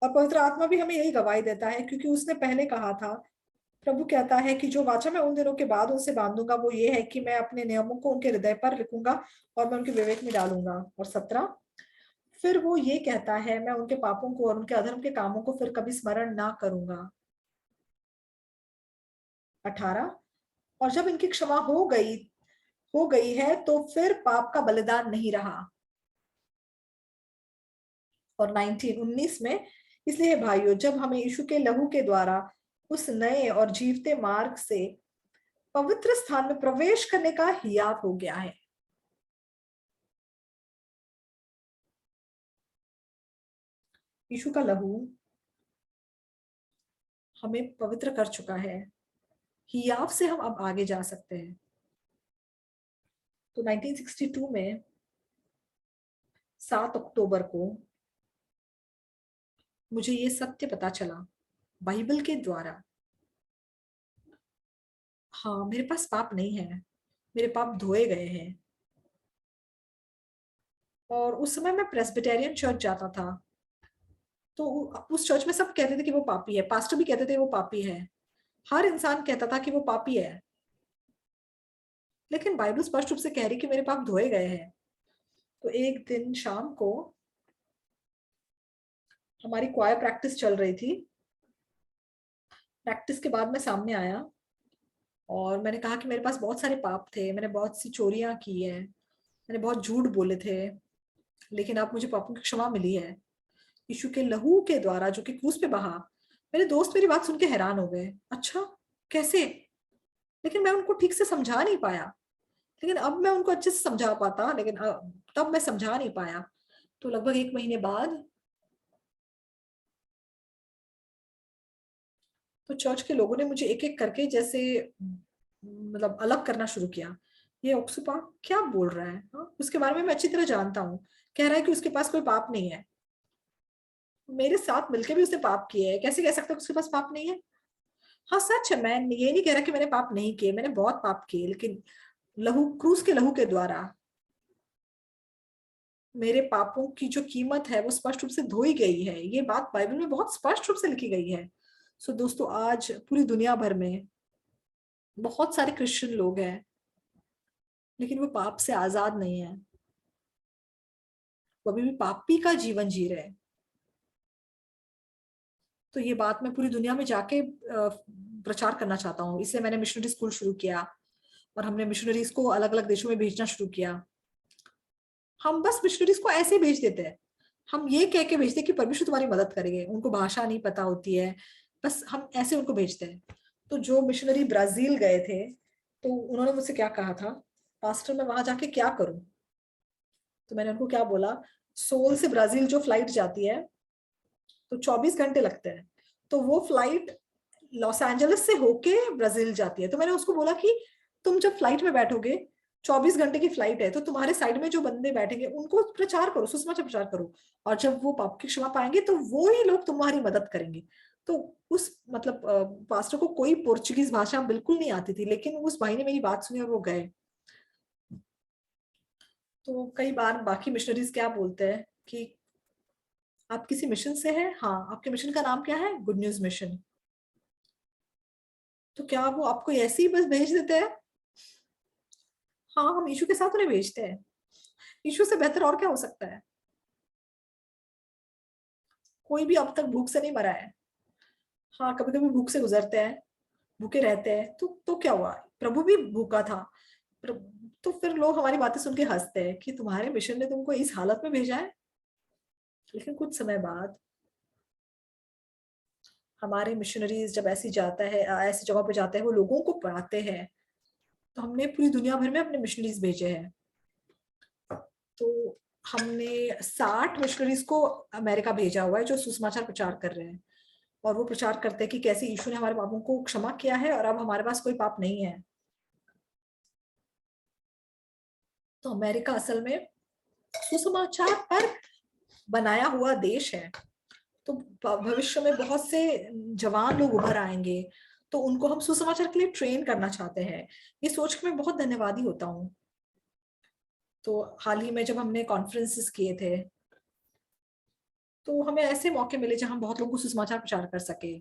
और पवित्र आत्मा भी हमें यही गवाही देता है, क्योंकि उसने पहले कहा था, प्रभु कहता है कि जो वाचा मैं उन दिनों के बाद उनसे बांधूंगा वो ये है कि मैं अपने नियमों को उनके हृदय पर लिखूंगा और मैं उनके विवेक में डालूंगा। और 17, फिर वो ये कहता है मैं उनके पापों को और उनके अधर्म के कामों को फिर कभी स्मरण ना करूंगा। 18, और जब इनकी क्षमा हो गई है तो फिर पाप का बलिदान नहीं रहा। और 19 में, इसलिए भाइयों जब हमें यीशु के लहू के द्वारा उस नए और जीवते मार्ग से पवित्र स्थान में प्रवेश करने का हियाव हो गया है। यीशु का लहू हमें पवित्र कर चुका है, हियाव से हम अब आगे जा सकते हैं। तो 1962 में 7 अक्टूबर को मुझे ये सत्य पता चला बाइबल के द्वारा। हाँ, मेरे पास पाप नहीं है, मेरे पाप धोए गए हैं। और उस समय मैं प्रेस्बिटेरियन चर्च जाता था। तो उस चर्च में सब कहते थे कि वो पापी है, पास्टर भी कहते थे वो पापी है, हर इंसान कहता था कि वो पापी है। लेकिन बाइबल स्पष्ट रूप से कह रही कि मेरे पाप धोए गए हैं। तो एक दिन शाम को हमारी क्वायर प्रैक्टिस चल रही थी। प्रैक्टिस के बाद मैं सामने आया और मैंने कहा कि मेरे पास बहुत सारे पाप थे, मैंने बहुत सी चोरियां की है, मैंने बहुत झूठ बोले थे, लेकिन अब मुझे पापों की क्षमा मिली है यीशु के लहू के द्वारा जो कि क्रूस पे बहा। मेरे दोस्त मेरी बात सुन के हैरान हो गए, अच्छा कैसे? लेकिन मैं उनको ठीक से समझा नहीं पाया। लेकिन अब मैं उनको अच्छे से समझा पाता, लेकिन तब मैं समझा नहीं पाया। तो लगभग 1 महीने बाद तो चर्च के लोगों ने मुझे एक एक करके जैसे मतलब अलग करना शुरू किया। ये ओक्सुपा क्या बोल रहा है? हाँ, उसके बारे में मैं अच्छी तरह जानता हूँ, कह रहा है कि उसके पास कोई पाप नहीं है। मेरे साथ मिलकर भी उसने पाप किए है, कैसे कह सकता है उसके पास पाप नहीं है? हाँ सच है, मैं ये नहीं कह रहा कि मैंने पाप नहीं किए, मैंने बहुत पाप किए, लेकिन लहू, क्रूस के लहू के द्वारा मेरे पापों की जो कीमत है वो स्पष्ट रूप से धोई गई है। ये बात बाइबल में बहुत स्पष्ट रूप से लिखी गई है। सो दोस्तों, आज पूरी दुनिया भर में बहुत सारे क्रिश्चियन लोग हैं, लेकिन वो पाप से आजाद नहीं है, वो अभी भी पापी का जीवन जी रहे हैं। तो ये बात मैं पूरी दुनिया में जाके प्रचार करना चाहता हूँ। इसलिए मैंने मिशनरी स्कूल शुरू किया और हमने मिशनरीज को अलग अलग देशों में भेजना शुरू किया। हम बस मिशनरीज को ऐसे ही भेज देते हैं, हम ये कह के भेजते हैं कि परमेश्वर तुम्हारी मदद करेंगे, उनको भाषा नहीं पता होती है, बस हम ऐसे उनको भेजते हैं। तो जो मिशनरी ब्राजील गए थे, तो उन्होंने मुझसे क्या कहा था, पास्टर मैं वहां जाके क्या करूं? तो मैंने उनको क्या बोला, सोल से ब्राजील जो फ्लाइट जाती है तो 24 घंटे लगते हैं, तो वो फ्लाइट लॉस एंजलिस से होके ब्राजील जाती है। तो मैंने उसको बोला कि तुम जब फ्लाइट में बैठोगे, 24 घंटे की फ्लाइट है, तो तुम्हारे साइड में जो बंदे बैठेंगे उनको प्रचार करो, सुसमाचार प्रचार करो, और जब वो पाप की क्षमा पाएंगे तो वो ही लोग तुम्हारी मदद करेंगे। तो उस मतलब पास्टर को कोई पोर्चुगीज भाषा बिल्कुल नहीं आती थी, लेकिन उस भाई ने मेरी बात सुनी और वो गए। तो कई बार बाकी मिशनरीज क्या बोलते हैं कि आप किसी मिशन से हैं, हाँ आपके मिशन का नाम क्या है, गुड न्यूज मिशन, तो क्या वो आपको ऐसे ही बस भेज देते हैं? हाँ, हम यीशु के साथ उन्हें भेजते हैं। यीशु से बेहतर और क्या हो सकता है? कोई भी अब तक भूख से नहीं मरा है। हाँ, कभी कभी भूख से गुजरते हैं, भूखे रहते हैं, तो क्या हुआ, प्रभु भी भूखा था। तो फिर लोग हमारी बातें सुन के हंसते हैं कि तुम्हारे मिशन ने तुमको इस हालत में भेजा है। लेकिन कुछ समय बाद हमारे मिशनरीज जब ऐसी जाता है, ऐसी जगह पे जाते हैं, वो लोगों को पढ़ाते हैं। तो हमने पूरी दुनिया भर में अपने मिशनरीज भेजे हैं। तो हमने 60 मिशनरीज को अमेरिका भेजा हुआ है जो सुसमाचार प्रचार कर रहे हैं, और वो प्रचार करते हैं कि कैसे यीशु ने हमारे पापों को क्षमा किया है और अब हमारे पास कोई पाप नहीं है। तो अमेरिका असल में सुसमाचार पर बनाया हुआ देश है। तो भविष्य में बहुत से जवान लोग उभर आएंगे, तो उनको हम सुसमाचार के लिए ट्रेन करना चाहते हैं। ये सोच के मैं बहुत धन्यवादी होता हूँ। तो हाल ही में जब हमने कॉन्फ्रेंसेस किए थे, तो हमें ऐसे मौके मिले जहां हम बहुत लोगों को सुसमाचार प्रचार कर सके।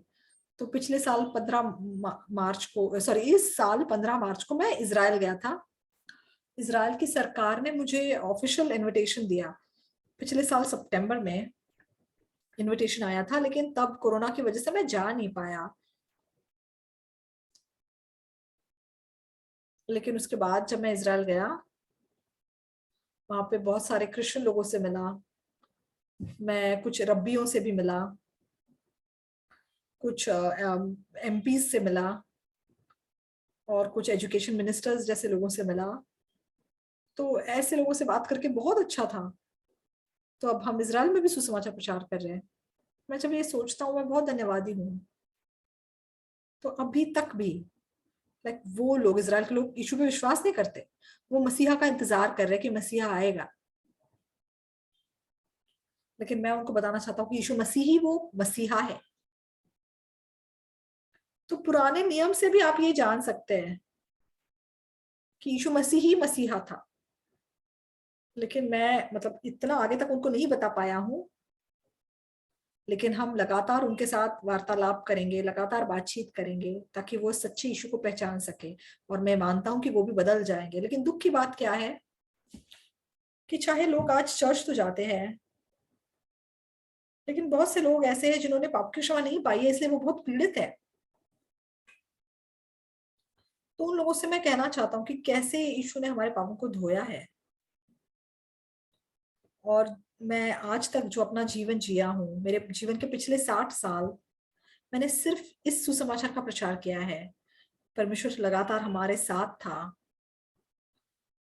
तो पिछले साल 15 मार्च को, सॉरी इस साल 15 मार्च को मैं इजराइल गया था। इजराइल की सरकार ने मुझे ऑफिशियल इनविटेशन दिया। पिछले साल सितंबर में इनविटेशन आया था, लेकिन तब कोरोना की वजह से मैं जा नहीं पाया। लेकिन उसके बाद जब मैं इजराइल गया, वहां पे बहुत सारे क्रिश्चियन लोगों से मिला, मैं कुछ रब्बियों से भी मिला, कुछ एमपीज से मिला, और कुछ एजुकेशन मिनिस्टर्स जैसे लोगों से मिला। तो ऐसे लोगों से बात करके बहुत अच्छा था। तो अब हम इजराइल में भी सुसमाचार प्रचार कर रहे हैं। मैं जब ये सोचता हूँ मैं बहुत धन्यवादी हूँ। तो अभी तक भी लाइक वो लोग, इजराइल के लोग यीशु पे विश्वास नहीं करते, वो मसीहा का इंतजार कर रहे हैं कि मसीहा आएगा। लेकिन मैं उनको बताना चाहता हूँ कि यीशु मसीह ही वो मसीहा है। तो पुराने नियम से भी आप ये जान सकते हैं कि यीशु मसीह ही मसीहा था। लेकिन मैं मतलब इतना आगे तक उनको नहीं बता पाया हूँ। लेकिन हम लगातार उनके साथ वार्तालाप करेंगे, लगातार बातचीत करेंगे ताकि वो सच्चे यीशु को पहचान सके। और मैं मानता हूं कि वो भी बदल जाएंगे। लेकिन दुख की बात क्या है कि चाहे लोग आज चर्च तो जाते हैं, लेकिन बहुत से लोग ऐसे हैं जिन्होंने पाप की क्षमा नहीं पाई है, इसलिए वो बहुत पीड़ित है। तो उन लोगों से मैं कहना चाहता हूँ कि कैसे यीशु ने हमारे पापों को धोया है। और मैं आज तक जो अपना जीवन जिया हूँ, मेरे जीवन के पिछले 60 साल मैंने सिर्फ इस सुसमाचार का प्रचार किया है। परमेश्वर लगातार हमारे साथ था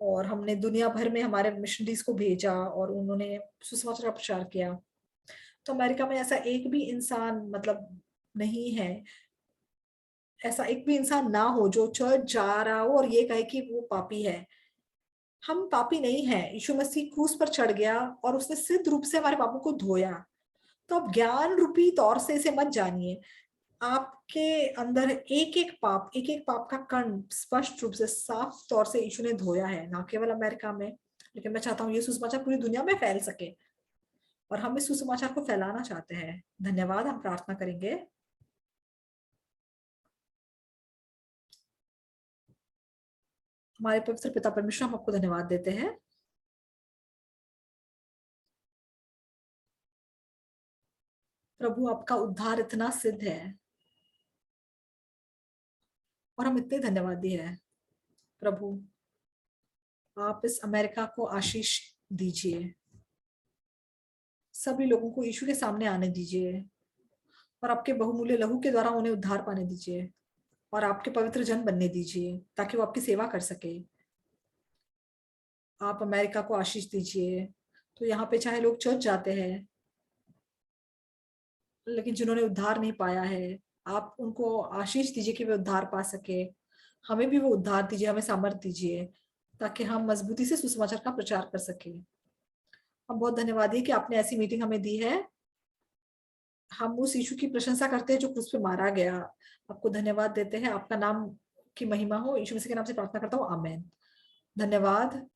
और हमने दुनिया भर में हमारे मिशनरीज को भेजा और उन्होंने सुसमाचार का प्रचार किया। तो अमेरिका में ऐसा एक भी इंसान मतलब नहीं है, ऐसा एक भी इंसान ना हो जो चर्च जा रहा हो और ये कहे कि वो पापी है। हम पापी नहीं है। यीशु मसीह क्रूस पर चढ़ गया और उसने सिद्ध रूप से हमारे पापों को धोया। तो अब ज्ञान रूपी तौर से इसे मत जानिए। आपके अंदर एक एक पाप का कण स्पष्ट रूप से साफ तौर से यीशु ने धोया है, ना केवल अमेरिका में। लेकिन मैं चाहता हूँ ये सुसमाचार पूरी दुनिया में फैल सके और हम इस सुसमाचार को फैलाना चाहते हैं। धन्यवाद। हम प्रार्थना करेंगे। हमारे पवित्र पिता परमेश्वर, हम आपको धन्यवाद देते हैं। प्रभु, आपका उद्धार इतना सिद्ध है और हम इतने धन्यवादी हैं। प्रभु, आप इस अमेरिका को आशीष दीजिए। सभी लोगों को यीशु के सामने आने दीजिए और आपके बहुमूल्य लहू के द्वारा उन्हें उद्धार पाने दीजिए और आपके पवित्र जन बनने दीजिए ताकि वो आपकी सेवा कर सके। आप अमेरिका को आशीष दीजिए। तो यहाँ पे चाहे लोग चर्च जाते हैं, लेकिन जिन्होंने उद्धार नहीं पाया है, आप उनको आशीष दीजिए कि वे उद्धार पा सके। हमें भी वो उद्धार दीजिए, हमें सामर्थ दीजिए ताकि हम मजबूती से सुसमाचार का प्रचार कर सके। हम बहुत धन्यवादी कि आपने ऐसी मीटिंग हमें दी है। हम उस यीशु की प्रशंसा करते हैं जो क्रूस पे मारा गया। आपको धन्यवाद देते हैं। आपका नाम की महिमा हो। यीशु मसीह के नाम से प्रार्थना करता हूँ, आमीन। धन्यवाद।